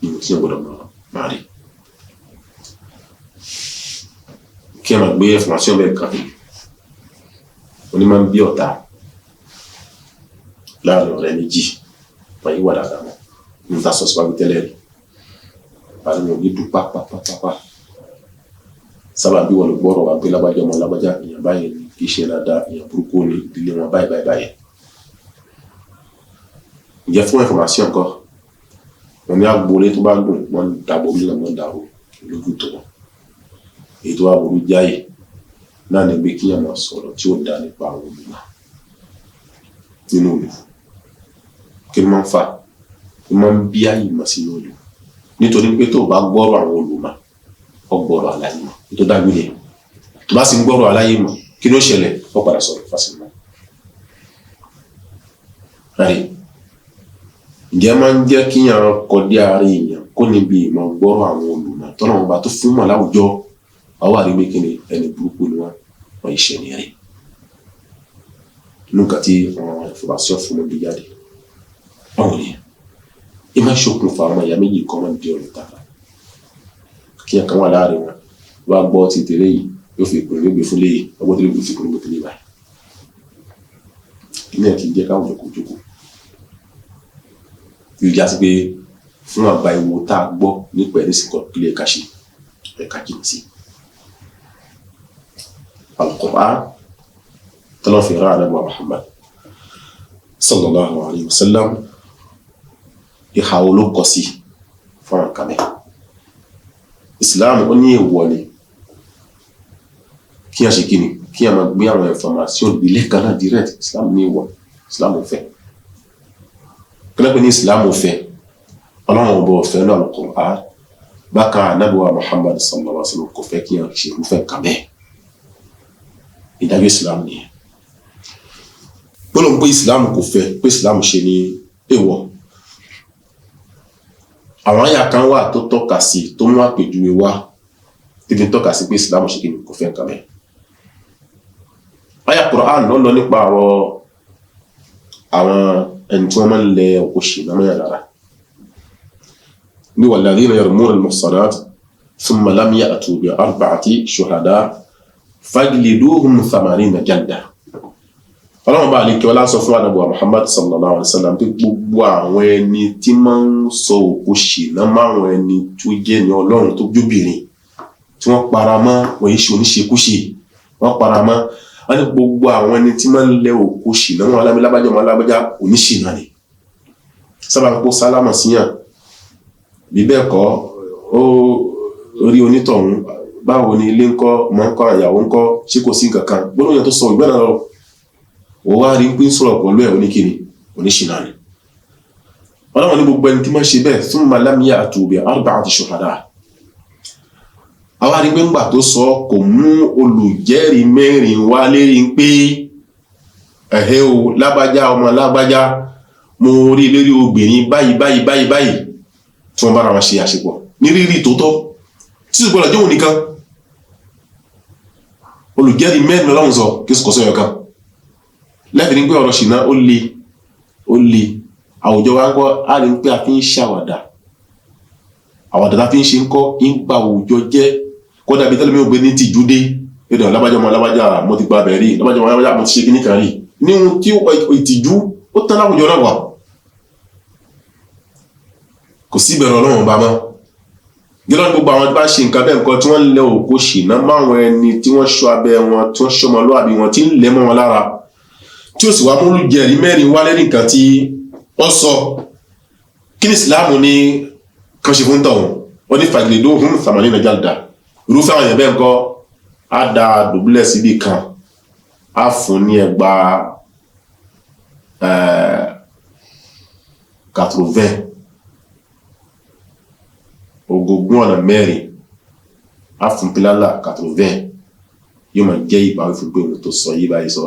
ìwò tí wọ́n gbọ́dọ̀ máa rí kí ẹ máa gbé information bẹ́ẹ̀ kan ó ní máa ń bí ọ̀tá láàrin ọ̀rẹ́ méjì wọ́n yí wà dáadáa mọ́ ní ta sọ síwájú tẹ́lẹ̀ rí àwọn òbí dùn pápápápá sábà bí wọn lè gbọ́rọ̀ wá pé lágbájá ọmọ lágbájá èèyàn báyìí ní kì í ṣe dáadáa èèyàn burúkú ní ìdílé wọn báyìí. Ǹjẹ́ fún information kan wọn ní agboolé tó bá gùn wọn dàbò bí wọn dàrú lójú tó wọn èyí tó wà burú jáyè náà ní pé kíyàn máa sọ̀rọ̀ tí ó dá nípa àwọn olùmọ̀ nínú olù kí ló máa ń fà ó máa ń bí àyè mọ̀ sínú olù nítorí pé tó bá gbọ́rọ̀ àwọn olùmọ̀ ọ gbọ́rọ̀ aláyé mọ̀ tó dájú lé tó bá sì ń gbọ́rọ̀ aláyé mọ̀ kí ló ṣẹlẹ̀ ó padà sọ̀rọ̀ fásitì rárí ǹjẹ́ máa ń jẹ́ kíyàn kọdí ààrẹ èèyàn kó níbi ìmọ̀ gbọ́rọ̀ àwọn olùmọ̀ tọ́nà wọn bá tó fún mọ̀ láwùjọ àwọn àríwé kíni ẹni burúkú ni wọ́n iṣẹ́ ní rí nǹkan tí àwọn information fún mi jáde ọ̀hún ni ìmọ̀ ṣokùnfà ọmọ ìyá méjì kan máa ń di ọ̀rọ̀ tààrà kíyàn kan wà láàrin wọn wá gbọ́ ti tẹ̀lé yìí yóò fi ìpínlẹ̀ gbé fún léyìí ọgbọ́n tẹ̀lé gbé fi ìpínlẹ̀ gbé tẹ̀lé báyìí ilé ẹ̀ kì í jẹ́ káwọn jókòó yóò já sí pé fún àgbà ìwò tá a gbọ́ nípa ẹ̀rí sìnkọ́ kílẹ̀ ẹ̀ka ṣe ẹ̀ka jìnnà sí. Al-Qur'an tọ́lọ́ fi rán Ànábì Muhammad sallallahu alayhi wa sallam ìhà olókọ sí fún àkàmẹ́. Islam ó ní èèwọ̀ ni kí a ṣe kíni kí a máa gbé àwọn information ilé kan náà direct. Islam ní èèwọ̀, Islam ò fẹ́ kílẹ̀pẹ̀ ní Islam ò fẹ́ ọlọ́run ọbọ̀ ọ̀fẹ́ náà Al-Qur'an bákan Ànábì wa Muhammad sallallahu alaihi wasallam kò fẹ́ kí a ṣe irúfẹ́ kàmẹ́. Ìdájọ́ Islam nìyẹn. Gbọ́dọ̀ pé Islam kò fẹ́ pé Islam ṣe ní èèwọ̀. Àwọn àyà kan wà tó tọ́ka sí tó mú àpèjúwe wá tí fi tọ́ka sí pé Islam ṣe kí ni kò fẹ́ kàmẹ́. Àyà Qur'an ló lọ nípa àwọn ẹni tí wọ́n máa ń lẹ òṣì náà mẹ́rin lára ní walladhina yarmuna al-muhsanat thumma lam ya'tu bi arba'ati shuhada fajliduhum 80 jalda. Ọlọ́run bá àlékẹ́ ọlá sọ fún Ànábì Muhammad sallallahu alaihi wasallam pé gbogbo àwọn ẹni tí máa ń sọ òṣì náà máwọn ẹni tó jẹ́ ní Ọlọ́run tó jóbìnrin tí wọ́n para mọ́ wọ́n yìí ṣe oníṣekúṣe wọ́n para mọ́ wọ́n ní gbogbo àwọn ẹni tí máa ń lẹ òkú ṣìnà wọn alábẹ́lábájá ọmọ alábájá oníṣìnà ni sábà kó sálámà síyàn bí bẹ́ẹ̀ kọ́ ó rí onítọ̀hún báwo ni ilé ńkọ́ ọmọ ńkọ́ àyàwó ńkọ́ ṣé kò sí nǹkan kan gbọ́dọ̀ yẹn tó sọ ìgbẹ́ náà lọ ó wá rí pé ń sọ̀rọ̀ pẹ̀lú ẹ̀ oníkìní oníṣìnà ni ọlọ́run ní gbogbo ẹni tí máa ń ṣe bẹ́ẹ̀ thumma lam ya'tu bi arba'ati shuhada àwa rí pé ńgbà tó sọ kò mú olùjẹ́rìí mẹ́rin wá lérí pé ẹ̀hẹ́ o lágbájá ọmọ lágbájá mo rí lérí obìnrin báyìí tí wọ́n bára wọn ṣe àṣepọ̀ ní rírí tó tọ́ tí ó gbọ́dọ̀ jóun nìkan olùjẹ́rìí mẹ́rin lọ́wọ́n sọ kí ó sọ yọkan lẹ́fì ní pé ọ̀rọ̀ ṣìnà ó le àwùjọ wa ń kọ́ á rí pé a fi ń ṣàwàdà àwàdà tá fi ń ṣe ń kọ́ ń gba àwùjọ jẹ́ kódà bí tẹ́lẹ̀mí ògbé ní tìjú dé ẹ̀dọ̀ lábájá ọmọ lábájá mo ti gba bẹ̀rí lábájá ọmọ lábájá mo ti ṣe kíní kan rí ní ohun tí ìtìjú ó tán láwùjọ náà wà kò sí ìbẹ̀rù Ọlọ́run bá mọ́ gẹ́lọ́ ní gbogbo àwọn tí bá ṣe nǹkan bẹ́ẹ̀ nǹkan tí wọ́n lẹ òkú ṣìnà máwọn ẹni tí wọ́n ṣọ́ abẹ́ wọn tí wọ́n ṣọ́ ọmọlúwàbí wọn tí ń lẹ̀ mọ́ wọn lára tí ó sì wá mú olùjẹ́rìí mẹ́rin wálé nìkan tí wọ́n sọ kí ni Islam ní kan ṣe fún tọ̀hún wọ́n ní fajliduhum 80 jalda irúfẹ́ àwọn èèyàn bẹ́ẹ̀ ńkọ́ á da dùbúlẹ̀ síbì kan á fún ní ẹgbà 80 ogógún ọ̀nà mẹ́rin á fún pílálà 80 yóò máa jẹ́ ìbáwí fún pé òun tó sọ yí báyìí sọ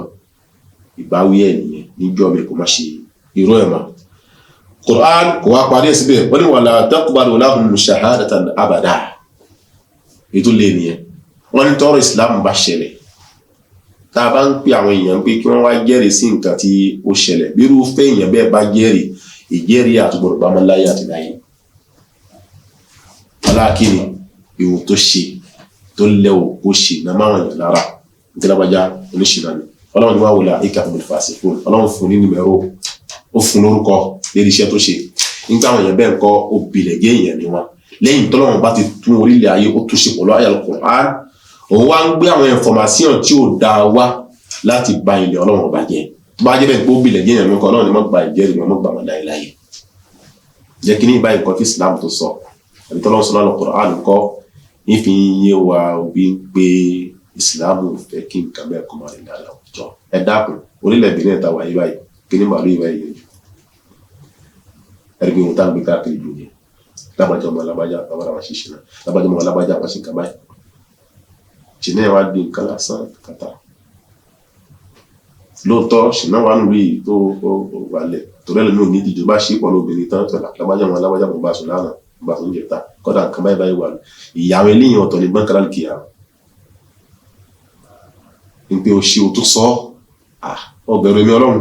ìbáwí ẹ̀ nìyẹn níjọ́ mi kò má ṣe irú ẹ̀ mọ́. Qur'an kò wá parí ẹ̀ síbẹ̀ wọ́n ní wala taqbalu lahum shahadatan abada ètò lè nìyẹn wọ́n ní tọ́rọ Islam bá ṣẹlẹ̀ tá a bá ń pè àwọn èèyàn pé kí wọ́n wá jẹ́rìí sí nǹkan tí ó ṣẹlẹ̀ bí irúfẹ́ èèyàn bẹ́ẹ̀ bá jẹ́rìí ìjẹ́rìí àtúgbọ̀rọ̀ bá mọ́ láyé àti láyé aláàkíní ìwọ̀n tó ṣe tó lẹ́ òkú ṣe náà máwọn èèyàn lára nígbàlábájá oníṣìnà ni ọlọ́run ni wá wò láìka ọmọ ìfàsí fún ọlọ́run fún ní nìmẹ̀rọ ó fún lórúkọ lérí iṣẹ́ tó ṣe nígbà àwọn èèyàn bẹ́ẹ̀ ń kọ́ òbílẹ̀gẹ́ èèyàn ni wọn lẹ́yìn tọ́lọ́run bá ti tún orílẹ̀ ayé ó tún ṣe pẹ̀lú àyá Al-Qur'an òun wá ń gbé àwọn information tí ò dáa wá láti ba ilẹ̀ ọlọ́run ọba jẹ́ bá jẹ́ bẹ́ẹ̀ gbó òbílẹ̀gẹ́ èèyàn nìkan ọlọ́run ni wọ́n gba ìjẹ́rìí wọn gba wọn láyé láyé jẹ́ kí ní ìbáyìí nǹkan tí Islam tó sọ àbí tọ́lọ́run sọ lọ́nà Al-Qur'an kọ́ ìfi yé wa òbí ń pé Islam fẹ́ kí nǹkan bẹ́ẹ̀ kọ́ máa rìn dáadáa jọ ẹ dákun orílẹ̀ èdè náà ta wáyé báyìí kí ní màálù ìwà yìí ẹ̀rí bí wọn tá ń gbé káàkiri jù ní lábàjá ọmọ alábàjá àbára wa ṣíṣe náà lábàjá ọmọ alábàjá wa ṣe nǹkan báyìí ṣìnà ẹ̀ wá di nǹkan lásán kàtà lóòótọ́ ṣìnà wà nù rí tó wálẹ̀ torí ẹlẹ́nu ní ìdíjọba ṣe pọ̀ lóbìnrin tán tọ́lá lábàjá ọmọ alábàjá mo bá sùn lánàá mo bá sùn jẹta kọ́dà nǹkan báyìí wà ìyàwó eléyìí ọ̀tọ̀ ní gbọ́nkálá kìí nípe o ṣe o tó sọ ọbẹ̀rẹ̀ mi ọlọ́run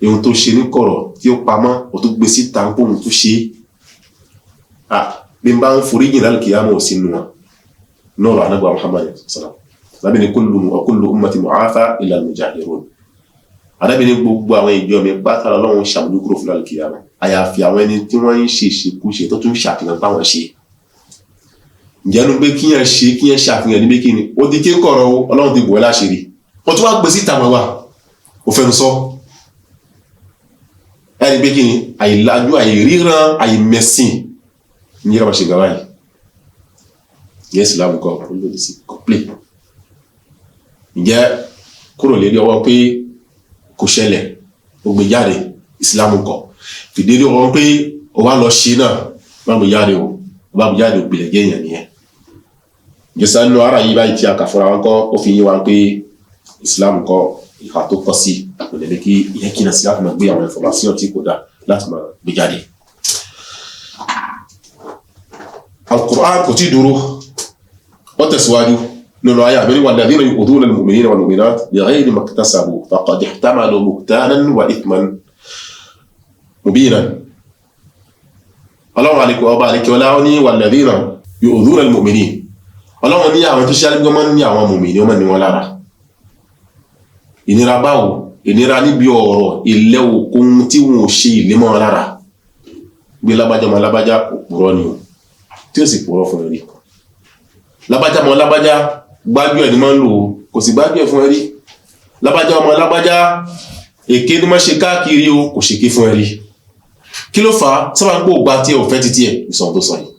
ohun tó ṣe ní kọ̀rọ̀ tí ó pamọ́ o tó gbé síta ń kóhun tó ṣe bí n bá ń forí yìn lálùkì yá mọ̀ sínú wọn náà anábọ̀ Muhammad sallam lábẹ́ ni kullu ummati mu'afa illa al-mujahirun adábẹ́ ni gbogbo àwọn ìjọ mi pátá ọlọ́run ṣàmójú kúrò fún lálùkì yá mọ̀ àyàfi àwọn ẹni tí wọ́n ń ṣe ìṣekúṣe tó tún ṣàfihàn báwọn ṣe ìjẹnu pé kíyàn ṣàfihàn níbi kíni ó di ké kọ̀rọ̀ ọlọ́run ti bọ̀ láṣìírí ó tún wá gbé síta wọn wà ó fẹ́nu sọ ẹni pé kíni àìlájú àìríran àìmẹ̀sìn ní yẹ́ra ṣe gbà báyìí ní Ìsìlámù kọ́ olóòdì sí kọ́plé ǹjẹ́ kúrò lérí ọwọ́ pé kò ṣẹlẹ̀ ó gbé jáde Ìsìlámù kọ́ fìdí ọwọ́ pé ó wá lọ ṣe náà má gbé jáde ó bá gbé jáde òpìlẹ̀ jẹ́ èèyàn nìyẹn jẹ́sà nínú ara yìí báyìí tí a kà fúnra wọn kọ́ ó fi yé wa pé Islam kọ́ ìhà tó kọ́ sí kò lè kí ìyẹn kí n sí láti máa gbé àwọn information tí kò dá láti máa gbé jáde. Al-Qur'an kò tí dúró wọ́n tẹ̀síwájú nínú ayé àbẹ́rẹ́ walladhina yu'dhuna al-mu'minina wal-mu'minat bighayri ma iktasabu faqad ihtamalu buhtanan wa ithman mubinan. ọlọ́run àlekọ́lá ó ní walladhina yu'dhuna al-mu'minin ọlọ́run ní àwọn tó ṣáájú gbọ́mọ́ ní àwọn mùmínì ọmọ ní wọn lára ìnira báwo ìnira níbi ọ̀rọ̀ ilẹ̀ òkun tí wọn ò ṣe ìlémọ́ lára gbé lábájá ọmọ lábájá òpùrọ́ ni o tí ó sì pùrọ́ fún ẹ̀rí lábájá ọmọ lábájá gbájú ẹ̀ ní máa ń lò kò sì gbájú ẹ̀ fún ẹ̀rí lábájá ọmọ lábájá èké ní máa ṣe káàkiri o kò ṣèké fún ẹ̀rí kí ló fà á sábà ń pò gba tí ẹ ò fẹ́ títí ẹ̀ ìsọ̀n tó sọ yìí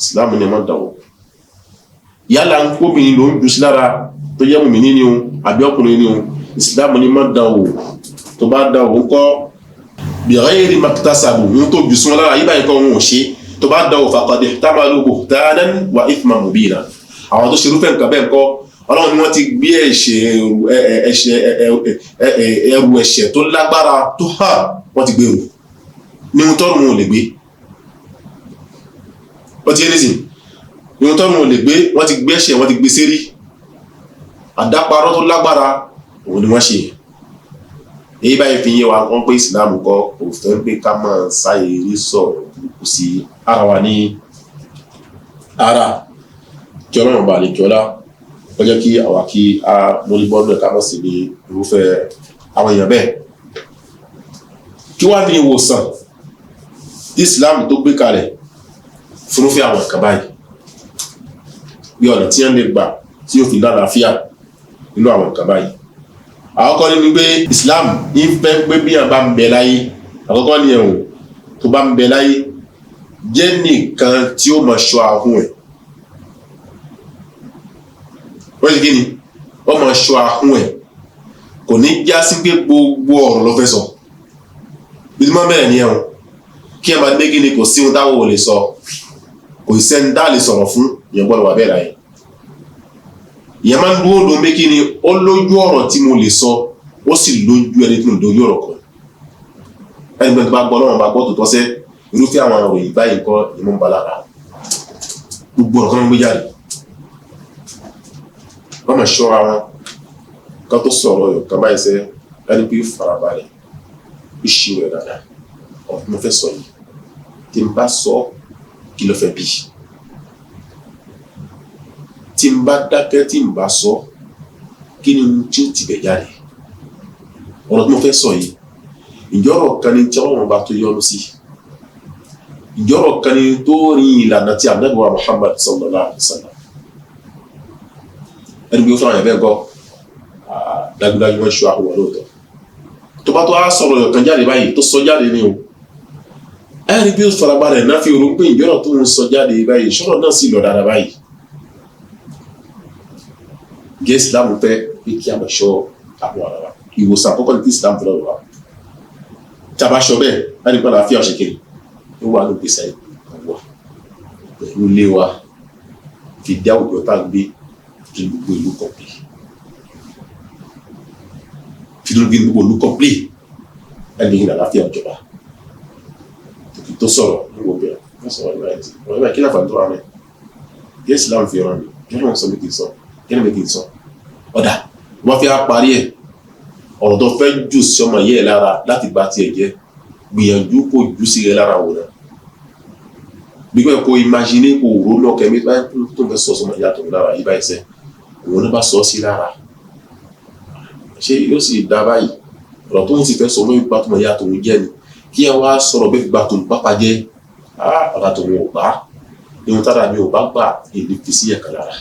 Ìsìlámù ni ẹ má dàwọ̀ yálà ń kóbìnrin ló ń jù sí lára tó jẹ́ mùmínì ni o àbí ọkùnrin ni o Ìsìlámù ni má dàwọ̀ tó bá dàwọ̀ kọ́ bighayri maktasabu ń tó jù sún lára yíbá nǹkan òun ò ṣe tó bá dàwọ̀ faqad ihtamalu buhtanan wa ithman mubina àwọn tó ṣe irúfẹ́ nǹkan bẹ́ẹ̀ kọ́ ọlọ́run ni wọ́n ti gbé ẹrù ẹ̀ṣẹ̀ tó lágbára tó hà wọ́n ti gbèrú ní ohun tọ́rùn wọn ò lè gbé wọ́n ti ẹnìsìn ní ohun tọ́rùn wọn ò lè gbé wọ́n ti gbé ẹ̀ṣẹ̀ wọ́n ti gbé sérí àdáparọ́ tó lágbára òun ni wọ́n ṣe èyí báyìí fi yé wa wọ́n pé Ìsìlámù kọ́ òfin pé ká máa sáyé sọ̀rọ̀ kò sí ara wa ní ara kí ọlọ́run bá lè jọlá ó jẹ́ kí àwa kí a mórí bọ́ọ̀lù ẹ̀ka mọ̀ sí ní irúfẹ́ àwọn èèyàn bẹ́ẹ̀ kí wá ní ìwòsàn tí Islam tó gbé kalẹ̀ fúnrúfẹ́ àwọn ẹ̀ka báyìí bí ọ̀nà tí wọ́n lè gbà tí ó fi lálàáfíà nínú àwọn ẹ̀ka báyìí àkọ́kọ́ ní pé Islam ń fẹ́ pé bí àwọn bá ń bẹ láyé àkọ́kọ́ ní ẹ̀hùn tó bá ń bẹ láyé jẹ́ nìkan tí ó máa ṣọ́ ahọ́n ẹ̀ wọ́n ti kí ni wọ́n máa ṣọ́ ahọ́n ẹ̀ kò ní já sí pé gbogbo ọ̀rọ̀ ló fẹ́ sọ bí tí wọ́n bẹ̀rẹ̀ ní ẹ̀hún kí ẹ máa gbé kí ni kò sí ohun táwọn ò lè sọ kò sí ẹni dá lè sọ̀rọ̀ fún ìyẹn gbọ́dọ̀ wà bẹ́ẹ̀ láyé ìyẹn máa ń dúró dùn pé kí ni ó lójú ọ̀rọ̀ tí mo lè sọ ó sì lójú ẹni tí mo dojú ọ̀rọ̀ kan ẹni tó bá gbọ́ náà bá gbọ́ tó tọ́sẹ́ irúfẹ́ àwọn òròyìn báyìí kọ́ ìmọ̀ ń balàrà gbogbo ọ̀rọ̀ kan ń gbé jáde wọ́n máa ṣọ́ra wọn ká tó sọ̀rọ̀ ọ̀yọ̀ ká báyìí sẹ́ ẹni pé farabalẹ̀ ìṣirò ẹ̀ dáadáa ọ̀rọ̀ tí mo fẹ́ sọ yìí tí n bá sọ kí ló fẹ́ bí tí n bá dákẹ́ tí n bá sọ kí ni tí ó ti bẹ̀ jáde ọ̀rọ̀ tí mo fẹ́ sọ yìí ìjọ́rọ̀ kan ní tí Ọlọ́run bá tó yọ́nú sí ìjọ́rọ̀ kan ní tó rin ìlànà tí Ànábì wa Muhammad sallallahu alaihi wasallam ẹni bí ó fún àwọn ẹ̀bẹ́ gọ́ dájúdájú wọ́n ṣọ́ àwọn olóòtọ́ tó bá tó á sọ̀rọ̀ ọ̀kan jáde báyìí tó sọ jáde ní o ẹni bí ó farabalẹ̀ náà fi orun pé ìjọ́rọ̀ tó ń sọ jáde báyìí ṣọ́rọ̀ náà sì lọ dáadáa báyìí gẹ́ Islam fẹ́ pé kí a mọ̀ ṣọ́ àwọn ara wa ìwòsàn àkọ́kọ́ ní tí Islam fẹ́ lọ́wọ́ wa tí a bá ṣọ bẹ́ẹ̀ láti pẹ́ láàfíà ọ̀ṣẹ̀ kiri ó wà ní ìgbésẹ̀ ìwà pẹ̀lú ilé wa fi dá òjò tá à ń gbé kí gbogbo ìlú kọ̀pì fi dúró kí gbogbo ìlú kọ̀pì ẹni yìí àlàáfíà ìjọba tòkì tó sọ̀rọ̀ ní gbogbo ẹ̀ wọ́n sọ̀rọ̀ ní báyìí wọ́n ní kí náà fàdúrà rẹ̀ kí Islam fi ràn mí kí wọ́n sọ mí kì í sọ kí ni mi kì í sọ ọ̀dà wọ́n fi á parí ẹ̀ ọ̀rọ̀ tó fẹ́ jù sí ọmọ yẹ́ ẹ̀ lára láti bá tiẹ̀ jẹ́ gbìyànjú kó jù sí rẹ̀ lára wò náà gbígbẹ́ kó imagine kó rò náà kẹ́mi báyìí tó ń fẹ́ sọ sọmọ ìyá tó ń lára yìí báyìí sẹ́ òun náà bá sọ sí lára ṣé yóò sì dá báyìí ọ̀rọ̀ tó ń sì fẹ́ sọ mọ́ ìgbà tó mọ̀ ìyá tó ń jẹ́ ni kí ẹ wá sọ̀rọ̀ bẹ́ẹ̀ gbà tó ń pápá jẹ́ ọ̀rọ̀ tó ń wò bá ihun tára mi ò bá gbà èdè fi sí ẹ̀ka lára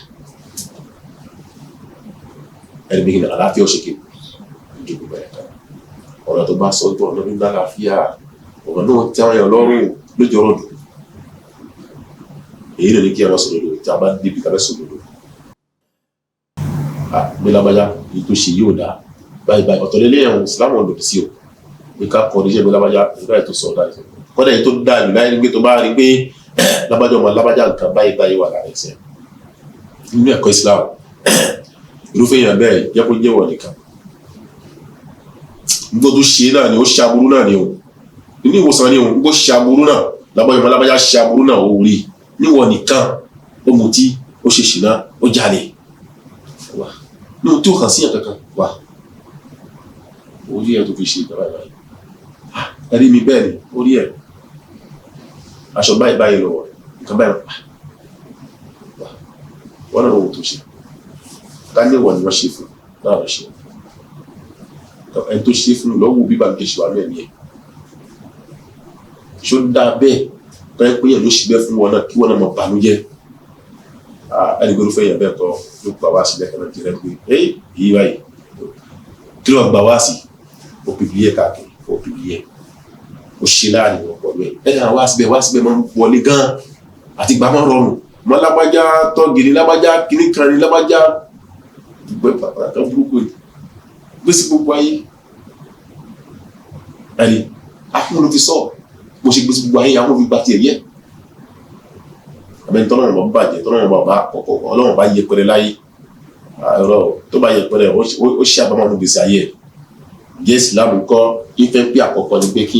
ẹni bí kìnnìkan láti ọ̀ṣẹ̀kẹ̀ ìjọba bẹ̀rẹ̀ kan ọ̀rọ̀ tó bá sọ pé ọ̀nà nígbà láàfíà ọ̀rọ̀ náà tí àwọn èèyàn lọ́rùn lójú ọ̀rọ̀ dùn èyí lè ní kí ẹ̀rọ sọ̀rọ̀ tí a bá débi ká fẹ́ sọ̀rọ̀ gbélábájá èyí tó ṣe yóò dá báyìí báyìí ọ̀tọ̀ lélẹ̀ ẹ̀hún Islam ọ̀dọ̀ sí o pé ká kọ́ níṣẹ́ gbélábájá nígbà tó sọ̀ dáa kọ́dà èyí tó dáa jù láyé gbé tó bá rí pé lábájá ọmọ lábájá nǹkan báyìí báyìí wà lára ẹ̀sẹ̀ nínú ẹ̀kọ́ Islam irúfẹ́ èèyàn bẹ́ẹ̀ jẹ́ kó jẹ́wọ̀ nìkan nígbà tó ṣe náà ni ó ṣe aburú náà ni o nínú ìwòsàn ni o nígbà ṣe aburú náà lábájá ọmọ lábájá ṣe aburú náà ó rí níwọ̀ nìkan ó mutí ó ṣe ṣìnà ó jalè wà ní ohun tí ó hàn síyàn kankan wà orí ẹ̀ tó fi ṣe ìjọba ìbáyìí ẹ̀rí mi bẹ́ẹ̀ ni orí ẹ̀ aṣọ báyìí báyìí lọ́wọ́ nǹkan báyìí wà wọ́n náà wọ́n tó ṣe ká ní ìwọ̀n ni wọ́n ṣe fún náà wọ́n ṣe ẹni tó ṣe fún lọ́wọ́ bíbá mi ṣe wà lẹ́nu ẹ̀ ṣó dáa bẹ́ẹ̀ pẹ́ pé yẹn ló ṣe bẹ́ẹ̀ fún wọn náà kí wọ́n náà mọ̀ bànújẹ́ ẹni gbọ́dọ̀ fẹ́ yẹn bẹ́ẹ̀ tọ́ ló gbà wá sílẹ̀ kan náà ti rẹ̀ pé èyí báyìí kí ló gbà wá sí ó pìpìlì káàkiri ó pìpìlì ó ṣe láàrin wọn pọ̀ lóye ẹni àwọn wá síbẹ̀ máa ń wọlé gan-an àti gbà máa ń rọrùn mọ lágbájá tọ́gìrì lágbájá kíní kan ní lágbájá gbẹ pàtàkì burúkú ni gbèsè gbogbo ayé ẹni akúnwó ló fi sọ mo ṣe gbèsè gbogbo ayé àwọn òbí gba tiẹ̀ yẹ abẹ́ni tọ́lọ́run bá bàjẹ́ tọ́lọ́run bá kọ̀kọ̀ ọlọ́run bá yẹpẹrẹ láyé ọ̀rọ̀ tó bá yẹpẹrẹ ó ṣe àbámọ́ ní gbèsè ayé ẹ̀ jẹ́ Islam kọ́ ìfẹ́ pé àkọ́kọ́ ni pé kí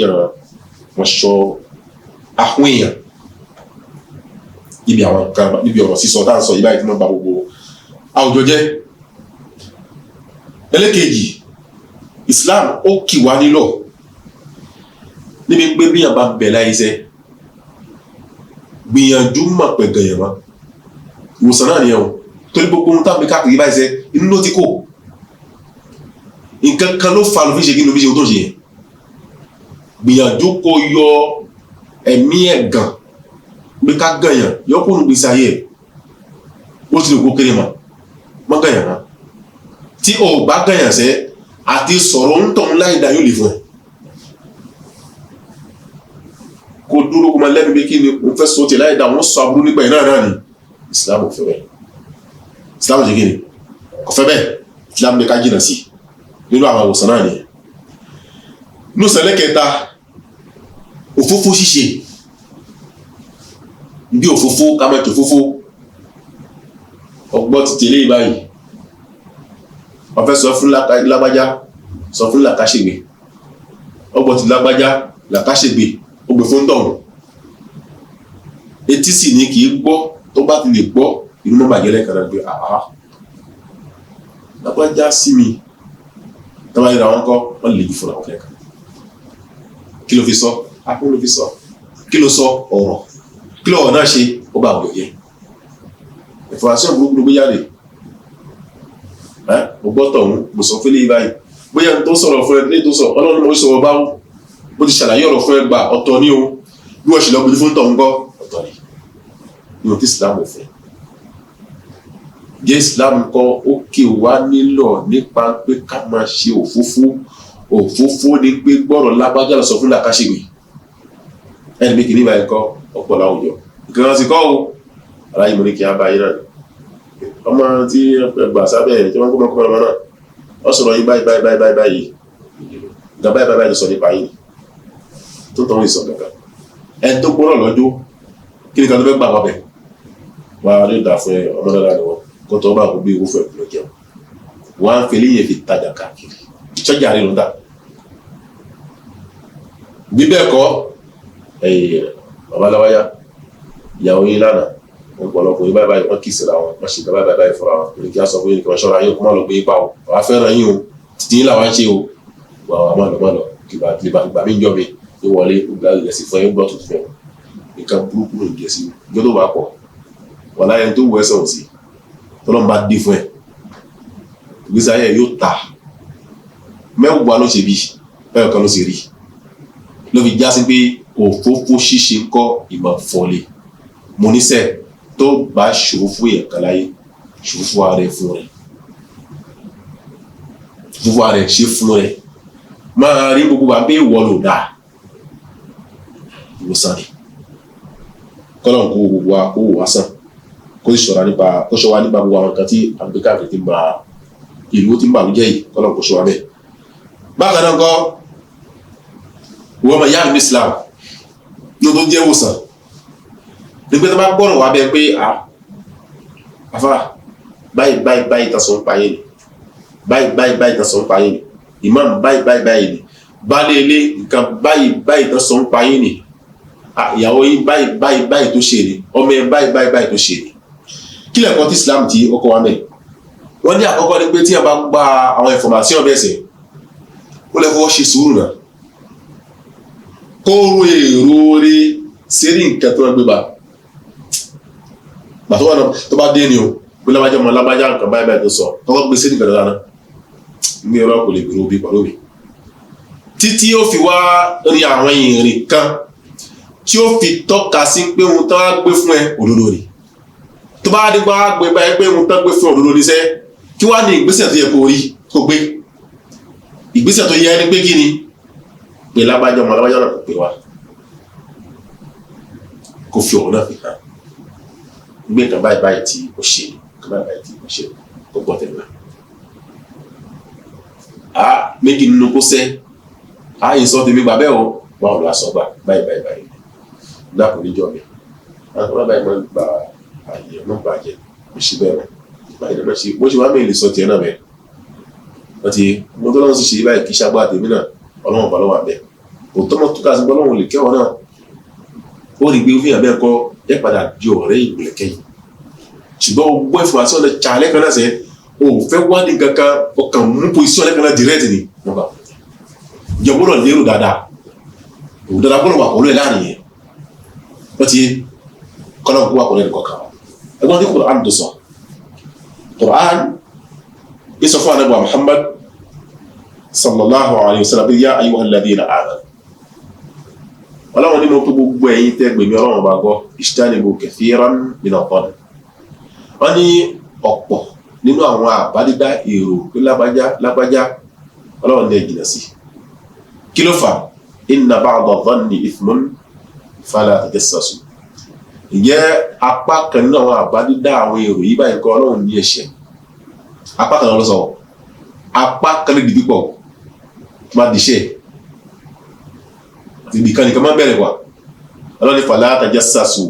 wọ́n ṣọ́ ahọ́n èèyàn níbi ọ̀rọ̀ sísọ tá à ń sọ yìí báyìí tí wọ́n gba gbogbo àwùjọ jẹ́ ẹlẹ́kejì Islam ó kì wá nílọ̀ níbi pé bí yàn bá bẹ̀ láyé sẹ́ gbìyànjú mọ̀ pẹ̀ gànyàn mọ́ ìwòsàn náà nìyẹn o torí gbogbo ohun táwọn káàkiri báyìí sẹ́ inú ló ti kó nǹkan kan ló fa ló fi ṣe kí ló fi ṣe tó ṣe yẹn gbìyànjú kó yọ ẹ̀mí ẹ̀gàn pé ká gànyàn yọ kó nu gbèsè ayé ẹ̀ ó ti lè kó kéré mọ́ gànyàn náà tí o bá gànyàn sẹ́ àti sọ̀rọ̀ ń tọ̀ ń láì dá yóò lè fún ẹ kó dúró kó máa lẹ́nu bí kí ni o fẹ́ sọ tiẹ̀ láì dá wọn sọ aburú nípa ẹ̀ náà ni Islam ò fẹ́ bẹ́ẹ̀ Islam ṣe kí ni kò fẹ́ bẹ́ẹ̀ Islam ní ká jìnnà sí nínú àwọn àwòsàn náà nìyẹn ní ìṣẹ̀lẹ̀ kẹta òfófó ṣíṣe bí òfófó ká máa tó òfófó ọgbọ́n ti tẹ̀lé báyìí wọ́n fẹ́ sọ fún lágbájá sọ fún làkàṣègbè ọgbọ́n ti lágbájá làkàṣègbè ó gbé fún tọ̀hún etí sì ni kì í gbọ́ tó bá ti lè gbọ́ inú mọ́ bàjẹ́ lẹ́kàrà gbé àhá lágbájá sí mi tọ́ba yìí ra wọn kọ́ wọ́n lè jù fún àwọn kẹ́kọ̀ọ́ kí ló fi sọ akó ló fi sọ kí ló sọ ọ̀rọ̀ kí ló ọ̀rọ̀ náà ṣe ó bá ọ̀rọ̀ yẹ ìfọ̀rọ̀sí burúkú ló gbé jáde mo gbọ́ tọ̀hún mo sọ fún eléyìí báyìí bóyá n tó sọ̀rọ̀ fún ẹ ní tó sọ ọlọ́run mo sọ̀rọ̀ báwo mo ti ṣàlàyé ọ̀rọ̀ fún ẹ gbà ọ̀tọ̀ ní o bí wọ́n ṣe lọ bójú fún tọ̀hún gbọ́ ọ̀tọ̀ ni ní o ti Islam fẹ́ jẹ́ Islam kọ́ ó kè wá nílò nípa pé ká máa ṣe òfófó ni pé gbọ́rọ̀ lágbájá lọ sọ fún làkàṣègbè ẹni pé kìíní báyìí kọ́ ọ̀pọ̀ láwùjọ ìkànnì sì kọ́ o aláyé mo ní kí á bá yín náà ọmọ tí ẹgbà sábẹ́ ẹ̀ tí wọ́n kọ́ ọmọ náà wọ́n sọ̀rọ̀ yín báyìí nǹkan báyìí tó sọ nípa yìí tó tọ́ ìsọ̀ kankan ẹni tó gbọ́rọ̀ lọ́jọ́ kí ni kan tó fẹ́ gbà wọ́n bẹ̀ wá ló dà fún ẹ ọmọ dáadáa ni wọ́n kó tó bá kó bí owó fẹ́ lọ jẹun wọ́n á fẹ́ léyìn fi tajà káàkiri ìtọ́jà rẹ̀ ló dà bí bẹ́ẹ̀ kọ́ babaláwáyá ìyàwó yín lánàá ọ̀pọ̀lọpọ̀ yín báyìí wọ́n kì í síra wọn wọ́n ṣe ìgbà báyìí fúnra wọn ní kí á sọ fún yín kí wọ́n ṣọ́ra yín kó má lọ gbé yín pa o wàá fẹ́ràn yín o títí yín làwọn ṣe o wà má lọ kí gbà mí jọ mi ní wọlé ìgbà ìgbẹ̀sì fún yín gbọ́ tuntun fẹ́ nǹkan burúkú ló ń jẹ sí ìjọ tó bá pọ̀ wà láyé tó wọ ẹsẹ̀ òsì tọ́lọ́ bá dé fún ẹ ìgbésí ayé yóò ta mẹ́wàá ló ṣe bí bẹ́ẹ̀ kan ló ṣe rí ló fi já sí pé òfófó ṣíṣe ń kọ́ ìmọ̀ fọ́lé mo níṣẹ́ tó bá ṣòro fún èèyàn kan láyé ṣòro fún ara ẹ̀ fún rẹ̀ fún ara ẹ̀ ṣe fún rẹ̀ máa rí gbogbo wa pé ìwọ ló dáa ìwòsàn ni kọ́lọ̀ kó gbogbo wa kó wà sàn kó sì ṣọ́ra nípa kó ṣọ́ wa nípa gbogbo àwọn nǹkan tí àgbéká fi ti máa ìlú tí ń bà ló jẹ́ yìí kọ́lọ̀ kó ṣọ́ wa bẹ́ẹ̀. bákan náà kọ́ wọ́n máa yá ní Islam ló tó jẹ́ ìwòsàn nígbà tó bá gbọ́rọ̀ wá bẹ́ẹ̀ pé àfà báyìí tán sọ ń payé ni báyìí tán sọ ń payé ni imam báyìí ni baálé ilé nǹkan báyìí tán sọ ń payé ni ìyàwó yín báyìí tó ṣe ni ọmọ ẹ báyìí tó ṣe ni kí lẹ́kọ̀ọ́ tí Islam ti ọkọ̀ wa mẹ́rin wọ́n ní àkọ́kọ́ ni pé tí a bá gba àwọn information bẹ́ẹ̀ sẹ́ ó lẹ́kọ̀ọ́ ṣe sùúrù náà kó ro èrò rí sérí nǹkan tó ń gbé bá gbàtọ́ wọn tó bá dé ni o bí lábájá ọmọ lábájá nǹkan báyìí tó sọ tọ́kọ́ gbé sérí nǹkan dáná ní ọ̀rọ̀ kò lè gbèrò bí pàlú mi títí ó fi wá rí àwọn ìrìn kan tí ó fi tọ́ka sí pé ohun tó wá gbé fún ẹ òdodo rẹ̀ tó bá dé gbá gbé báyìí pé ohun tó gbé fún òdodo rẹ̀ sẹ́ kí wá ní ìgbésẹ̀ tó yẹ kó rí kó gbé ìgbésẹ̀ tó yẹ ẹni pé kí ni pé lábájá ọmọ lábájá náà kò pé wá kó fi ọ̀rọ̀ náà fi hàn gbé nǹkan báyìí tí ó ṣe nǹkan báyìí tí ó ṣe kó gbọ́ tẹ̀lé méjì nínú kó sẹ́ yìí sọ tèmi gbà bẹ́ẹ̀ o wọn ò lọ aṣọ gbà báyìí dákun níjọ́ mi àwọn báyìí máa ń gba àyè ọmọ bàjẹ́ mo ṣe bẹ́ẹ̀ báyìí náà ṣe bó ṣe wá mẹ́rin sọ tiẹ̀ náà bẹ́ẹ̀ wọ́n ti mo tó lọ́wọ́ sì ṣe báyìí kì í ṣàgbà tèmi náà ọlọ́run bá lọ́wọ́ àbẹ́ kò tọ́mọ̀ tó ká sí ọlọ́run lè kẹ́wọ̀n náà ó rí gbé fún yàrá kọ́ ẹ padà di ọ̀rẹ́ ìgbìlẹ̀ kẹ́yìn ṣùgbọ́n gbọ́ information náà ṣàlẹ́ kan náà sẹ́ o fẹ́ wá ní kankan ọkàn mú position lẹ́kan náà direct ni wọ́n bá jẹ́ gbọ́dọ̀ lérò dáadáa òun dáadáa gbọ́dọ̀ wà pọ̀lú ẹ̀ láàrin yẹn wọ́n ti kọ́nà kó wà pọ̀lú ẹ̀ kọ̀ọ̀kan ẹgbọ́n tí Qur'an tó sọ Qur'an yìí sọ fún anábọ̀ Muhammad sallallahu alayhi wa sallam ya ayyuhal ladhina amanu ọlọ́run nínú tó gbogbo ẹ̀yin tẹ́ gbèmí ọlọ́run bá gbọ́ ijtanibu kathiran mina dhann wọ́n ní ọ̀pọ̀ nínú àwọn àbádídá èrò pé lágbájá ọlọ́run ní ẹ̀jìnà sí kí ló fà inna ba'da dhanni ithmun fala tajassasu ìjẹ́ apá kan nínú àwọn àbádídá àwọn èrò yìí báyìí kọ́ ọlọ́run ní ẹ̀ṣẹ̀ apá kan ló sọ apá kan lè dìbí pọ̀ má dìṣẹ́ ibi kan nìkan má bẹ̀rẹ̀ wà ọlọ́ni fala tajassasu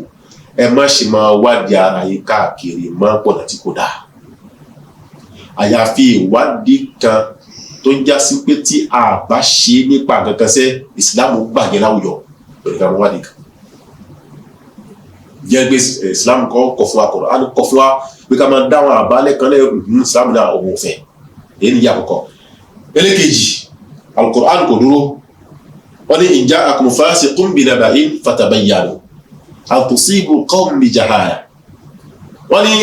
ẹ má ṣe máa wádìí ara yín káàkiri má pọ̀nà tí kò dáa àyàfi ìwádìí kan tó já sí pé tí a bá ṣe nípa kankan sẹ́ ìsìlámù gbàgẹ́ láwùjọ pẹ̀lú ká mọ́ wádìí kan jẹ́ pé ìsìlámù kọ́ fún wa Kùránì kọ́ fún wa pé ká máa dáwọn àbálẹ̀ kan lẹ́yìn ìsìlámù náà òun ò fẹ́ èyí ni ìyá àkọ́kọ́ ẹlẹ́kejì Al-Qur'an kò dúró wọ́n ní in ja'akum fasiqun binaba'in fatabayyanu an tusibu qawman bijahala wọ́n ní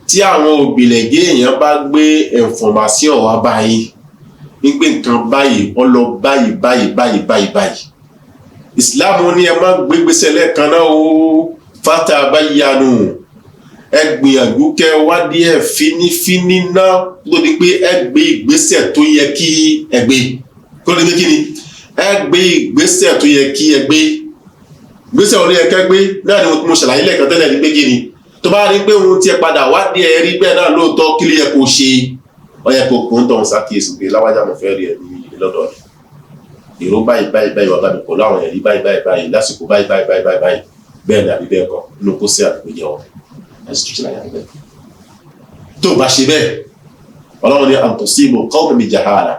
tí àwọn òbílẹ̀jẹ́ èèyàn bá gbé information wá báyìí wípé nǹkan báyìí ó lọ báyìí Islam ní ẹ má gbé gbèsè lẹ́ẹ̀kan náà o fatabayyanu ẹ gbìyànjú kẹ́ wádìí ẹ̀ fínífíní náà tó di pé ẹ gbé ìgbésẹ̀ tó yẹ kí ẹ gbé kó lè gbé kí ni ẹ gbé ìgbésẹ̀ tó yẹ kí ẹ gbé ìgbésẹ̀ orí ẹ̀kẹ́ gbé náà ni mo ṣàlàyé lẹ́ẹ̀kan tẹ́lẹ̀ ní pé kí ni tó bá rí pé òun ti ẹ padà wádìí ẹ rí bẹ́ẹ̀ náà lóòótọ́ kí ló yẹ kó ṣe ó yẹ kó kún tọ̀hún ṣàkíyèsí pé láwájá mo fẹ́ rí ẹ ní lọ́dọ̀ rẹ̀ èrò báyìí wà bá mi pẹ̀lú àwọn ẹ̀rí báyìí lásìkò báyìí bẹ́ẹ̀ ni àbí bẹ́ẹ̀ kọ́ inú kó sí àdúgbò jẹ́ wọn ẹ̀sìn tó ṣẹlẹ̀ yàrá bẹ́ẹ̀. tó bá ṣe bẹ́ẹ̀ ọlọ́run ní àtúnṣíbò kọ́ọ̀mù mi jahala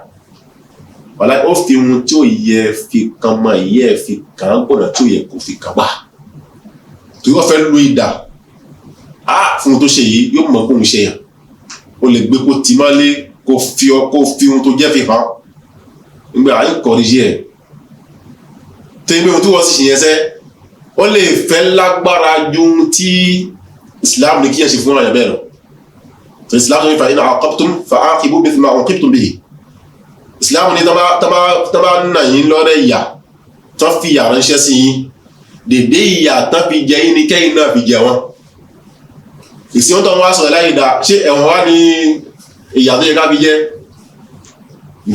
wàlá ó fi ohun tí ó yẹ fi kan mọ ìyẹ́ fi kàn án gbọ́dọ̀ tí ó yẹ kó fi kàn wá tó yọ fẹ́ lu ìdá fún ohun tó ṣe yìí yóò mọ̀ kóhun ṣe yàn ó lè gbé kó tì máa lé kó fi ohun tó jẹ́ fi hàn nígbà ayé kọ̀ọ̀rìjì ẹ̀ tó yẹ pé ohun tí wọ́n sì ṣe yẹn sẹ́ ó lè fẹ́ lágbára ju ohun tí Islam ní kí ẹ ṣe fún ọ̀rọ̀ yẹn bẹ́ẹ̀ lọ tó Islam ní fa in aqabtum fa aqibu mithla ma uqibtum bihi Islam ní tábà nà yín lọ́rẹ́ ìyà tó fi ìyà ránṣẹ́ sí yín dèdè ìyà tó fi jẹ yín ní kẹ́yìn náà fi jẹ wọn ìsìn wọn tó wọn wá sọ̀rọ̀ láyé dá ṣé ẹ̀wọ̀n wá ní ìyà tó yẹ ká fi jẹ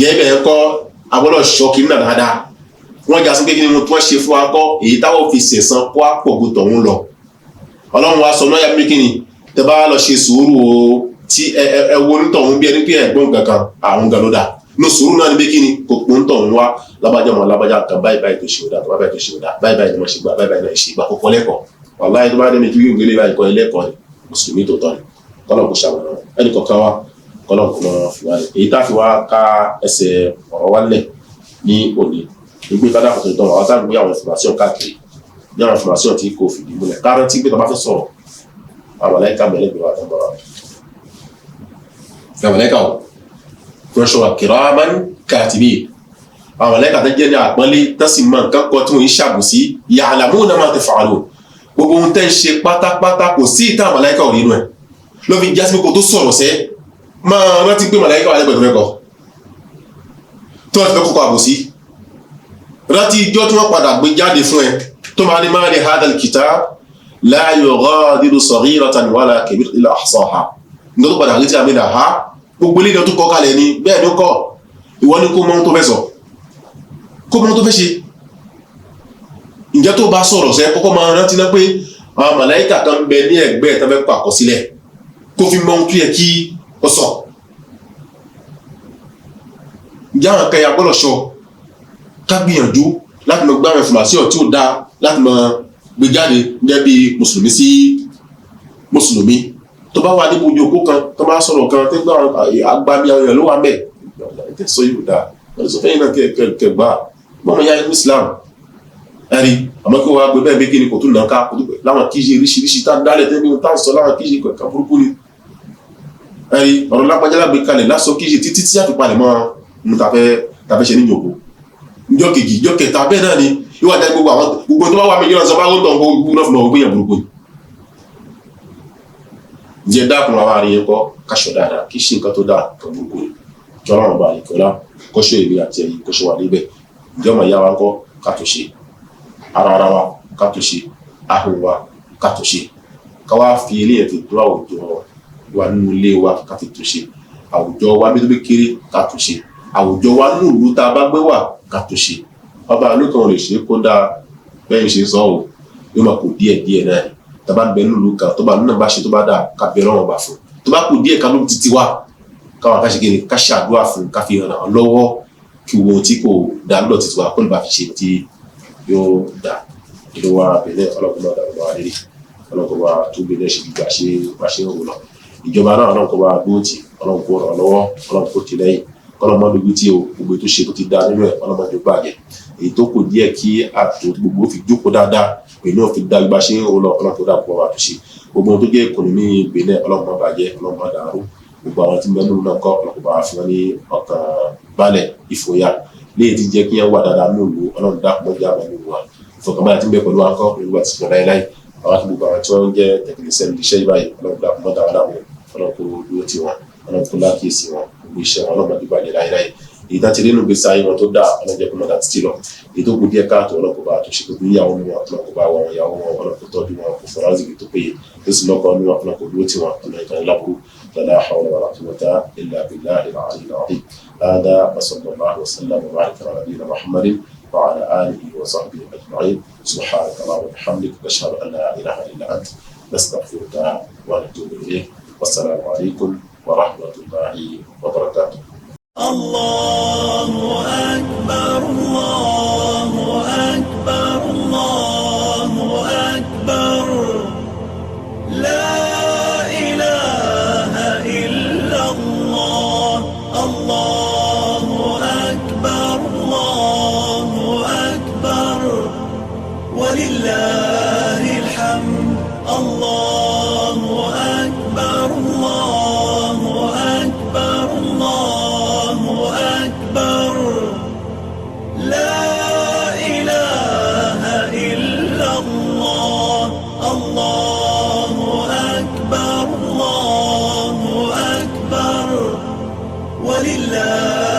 jẹ́ ibẹ̀ yẹn kọ́ agbọ́dọ̀ ṣọ́kì náà dáadáa wọ́n jà sí pé kí ni mo tún ṣe fún akọ́ èyí táwọn fi sẹ̀sán kó àpògùn tọ̀hún lọ ọlọ́run wa sọ lọ́yà pé kí ni tẹ bá lọ ṣe sùúrù o tí ẹ wo nítọ̀hún bí ẹni pé ẹ̀gbọ́n kankan àrùn gan ló dà ní sùúrù náà ni pé kí ni kò pọ̀ nítọ̀hún wá lábàjá mọ́ lábàjá kan báyìí tó ṣe òdà tó báyìí tó ṣe òdà báyìí ni wọ́n ṣe gbà báyìí náà ṣe gbà kókó lẹ́kọ̀ọ́ wàláhì tó bá dé mi tó yóò gbélé báyìí kọ́ ẹlẹ́kọ̀ọ́ ni mùsùlùmí tó tọ́ ni kọ́lọ̀ kò ṣàwọn ẹnì kọ̀ọ̀kan wa kọ́lọ̀ kò máa fi wá lẹ̀ èyí tá a fi wá ká ẹsẹ̀ ọ̀rọ̀ wálẹ̀ ní òní gbogbo ìbádà kò tó tán àwọn tá a gbé àwọn information káàkiri ní àwọn information tí kò fìdí múlẹ̀ káàrọ̀ tí gbé tó bá fẹ́ sọ̀rọ̀ àwọn màláíkà mẹ́lẹ́gbẹ̀ẹ́ wa tó ń bọ̀ wá. àwọn màláíkà ò wọ́n ṣọ́ wa kiraman katibin àwọn màláíkà tó jẹ́ ní àpọ́nlé tó sì mọ nǹkan kan tí wọ́n ń ṣàbùsí ya'lamuna ma taf'alun gbogbo ohun tẹ́ ń ṣe pátápátá kò sí ìta màláíkà ò nínú ẹ̀ ló fi jásí pé kò tó sọ̀rọ̀ sẹ́ máa rántí pé màláíkà wà lẹ́gbẹ̀ẹ́ mẹ́kọ̀ọ́ tó wọ́n ti fẹ́ kókó àbòsí rántí ijọ́ tí wọ́n padà gbé jáde fún ẹ tó máa ní máa rí hadal kitab la yughadiru saghiratan wala kabiratan illa ahsaha nígbà tó padà rí tí a mẹ́ta ha gbogbo ilé ìdán tó kọ́ kalẹ̀ ni bẹ́ẹ̀ ló kọ́ ìwọ ní kó mọ́ tó fẹ́ sọ kó mọ́ tó fẹ́ ṣe ǹjẹ́ tó bá sọ̀rọ̀ sẹ́ kọ́kọ́ máa rántí náà pé àwọn màláíkà kan bẹ ní ẹgbẹ́ ẹ̀ tó fẹ́ pàkọ́ sílẹ̀ kó fi mọ́ tó yẹ kí ọ sọ ǹjẹ́ àwọn akẹ́yà gbọ́dọ̀ sọ ká gbìyànjú láti mọ gbá àwọn information tí ó dáa láti mọ gbé jáde gẹ́gẹ́ bí mùsùlùmí sí mùsùlùmí tó bá wà níbo ojú òkú kan tó bá sọ̀rọ̀ kan tó gbá agbábí àwọn èèyàn ló wà mẹ́ ẹ̀ sọ yóò dáa wọ́n sọ fẹ́yìn náà kẹgbà mọ́mọ́ ya Islam ẹ̀rí àmọ́ kí wọ́n á gbé bẹ́ẹ̀ bí kí ni kò tún náà ká kò tún pẹ̀ láwọn kíṣe oríṣiríṣi tá dálẹ̀ tẹ́lẹ̀ tá sọ láwọn kíṣe kan burúkú ni ẹ̀rí ọ̀rọ̀ lápájálá gbé kalẹ̀ lásọ kíṣe títí tí àfipalẹ̀ mọ́ ohun tàfẹ́ ṣe níjòkó ìjọ kejì ìjọ kẹta bẹ́ẹ̀ náà ni ìwà jẹ́ gbogbo tó bá wà mílíọ̀nù sọ bá ń tàn gbogbo náà fún ọgbọ́n gbéyàn burúkú ni jẹ́ dákùn àwọn àríyàn kọ́ káṣọ dáadáa kí ṣe nǹkan tó dáa kan burúkú ni kí ọlọ́run bá ìkọlá kọ́ṣọ́ èmi àti ẹ̀yìn kọ́ṣọ́ wà níbẹ̀ ìjọba ìyá wa kọ́ kàtúnṣe ara wa kàtúnṣe ahùn wa kàtúnṣe káwá fi eléyẹ̀ tó tó àwùjọ wa nínú ilé wa kàtúnṣe àwùjọ wa bí tó bí kéré kàtúnṣe àwùjọ wa nínú ìlú tá a bá gbé wà kàtúnṣe ọba olókan lè ṣe kó dáa bẹ́ẹ̀ ṣe sọ ọ́ yóò máa kó díẹ̀ náà tá a bá bẹ nínú ìlú kan tó bá nínú bá ṣe tó bá dáa ká bẹ lọ́wọ́ bá fún tó bá kó díẹ̀ ká ló ti wá káwọn akáṣe kí ni ká ṣàdúrà fún ká fi ràn án lọ́wọ́ kí wo tí kò dá lọ́dọ̀ títí wa kó lè bá fi ṣe tí yóò dá ìlú wa bẹ̀rẹ̀ ọlọ́kùnrin náà dàgbà wá lérí ọlọ́kùnrin wa tó bẹ̀rẹ̀ ṣe gbígbà ṣe ń wò lọ ìjọba náà ọlọ́kùnrin wa gbóòtì ọlọ́kùnrin ràn lọ́wọ́ ọlọ́kùnrin ti lẹ́yìn ọlọ́mọdé tí o gbogbo tó ṣe tó ti dá nínú ẹ̀ ọlọ́mọdé bàjẹ́ èyí tó kù díẹ̀ kí àtò gbogbo fi jókòó dáadáa èyí náà fi dá gbà ṣe ń wò lọ ọlọ́kùnrin dàpọ̀ wà tó ṣe gbogbo tó jẹ́ ìkùnrin ní ìgbélẹ̀ ọlọ́mọ bàjẹ́ ọlọ́mọ dàrú gbogbo àwọn tí mẹ́nu náà kọ́ ọlọ́kùnrin bá fún wọn ní ọkàn balẹ̀ ìfòyà léyìí ti jẹ́ kí wọ́n wà dáadáa lóòlù ọlọ́run dàpọ̀ jà wọn nínú wa ìfọkànbalẹ̀ tí ń bẹ pẹ̀lú akọ́ pẹ̀lú àti ìfọ̀dá láì àwọn tí gbogbo àwọn tí wọ́n jẹ́ tẹ̀kínísẹ́ iṣẹ́ ìbáyìí ọlọ́run dàpọ̀ dáadáa wọn ọlọ́run kó dúró tì wọ́n ọlọ́run kó lákìísí wọn gbogbo iṣẹ́ wọn ọlọ́run àdúgbò àjẹ́ láyéláyé èyí tá ti rí inú gbèsè ayé wọn tó dáa ọlọ́run jẹ́ kó mọ̀ láti tì lọ èyí tó kù díẹ̀ káàtó ọlọ́run kó bá àtúnṣe gbogbo ìyàwó wọn ọlọ́run kó bá wọn ìyàwó wọn ọlọ́run kó tọ́jú wọn kó fọlá zìgì tó péye tó sì lọ́kọ̀ ọ́nú ọlọ́run kó dúró tì wọn ọlọ́run ìkànnì lábúrú لا حول ولا قوة إلا بالله العلي العظيم هذا وصلى الله وسلم وبارك على نبينا محمد وعلى آله وصحبه أجمعين سبحانك اللهم وبحمدك نشهد أن لا إله إلا أنت نستغفرك ونتوب إليك والسلام عليكم ورحمة الله وبركاته الله أكبر الله أكبر الله أكبر لا إله إلا الله الله أكبر الله أكبر ولله الحمد الله أكبر الله أكبر الله أكبر لا إله إلا الله الله أكبر الله أكبر ولله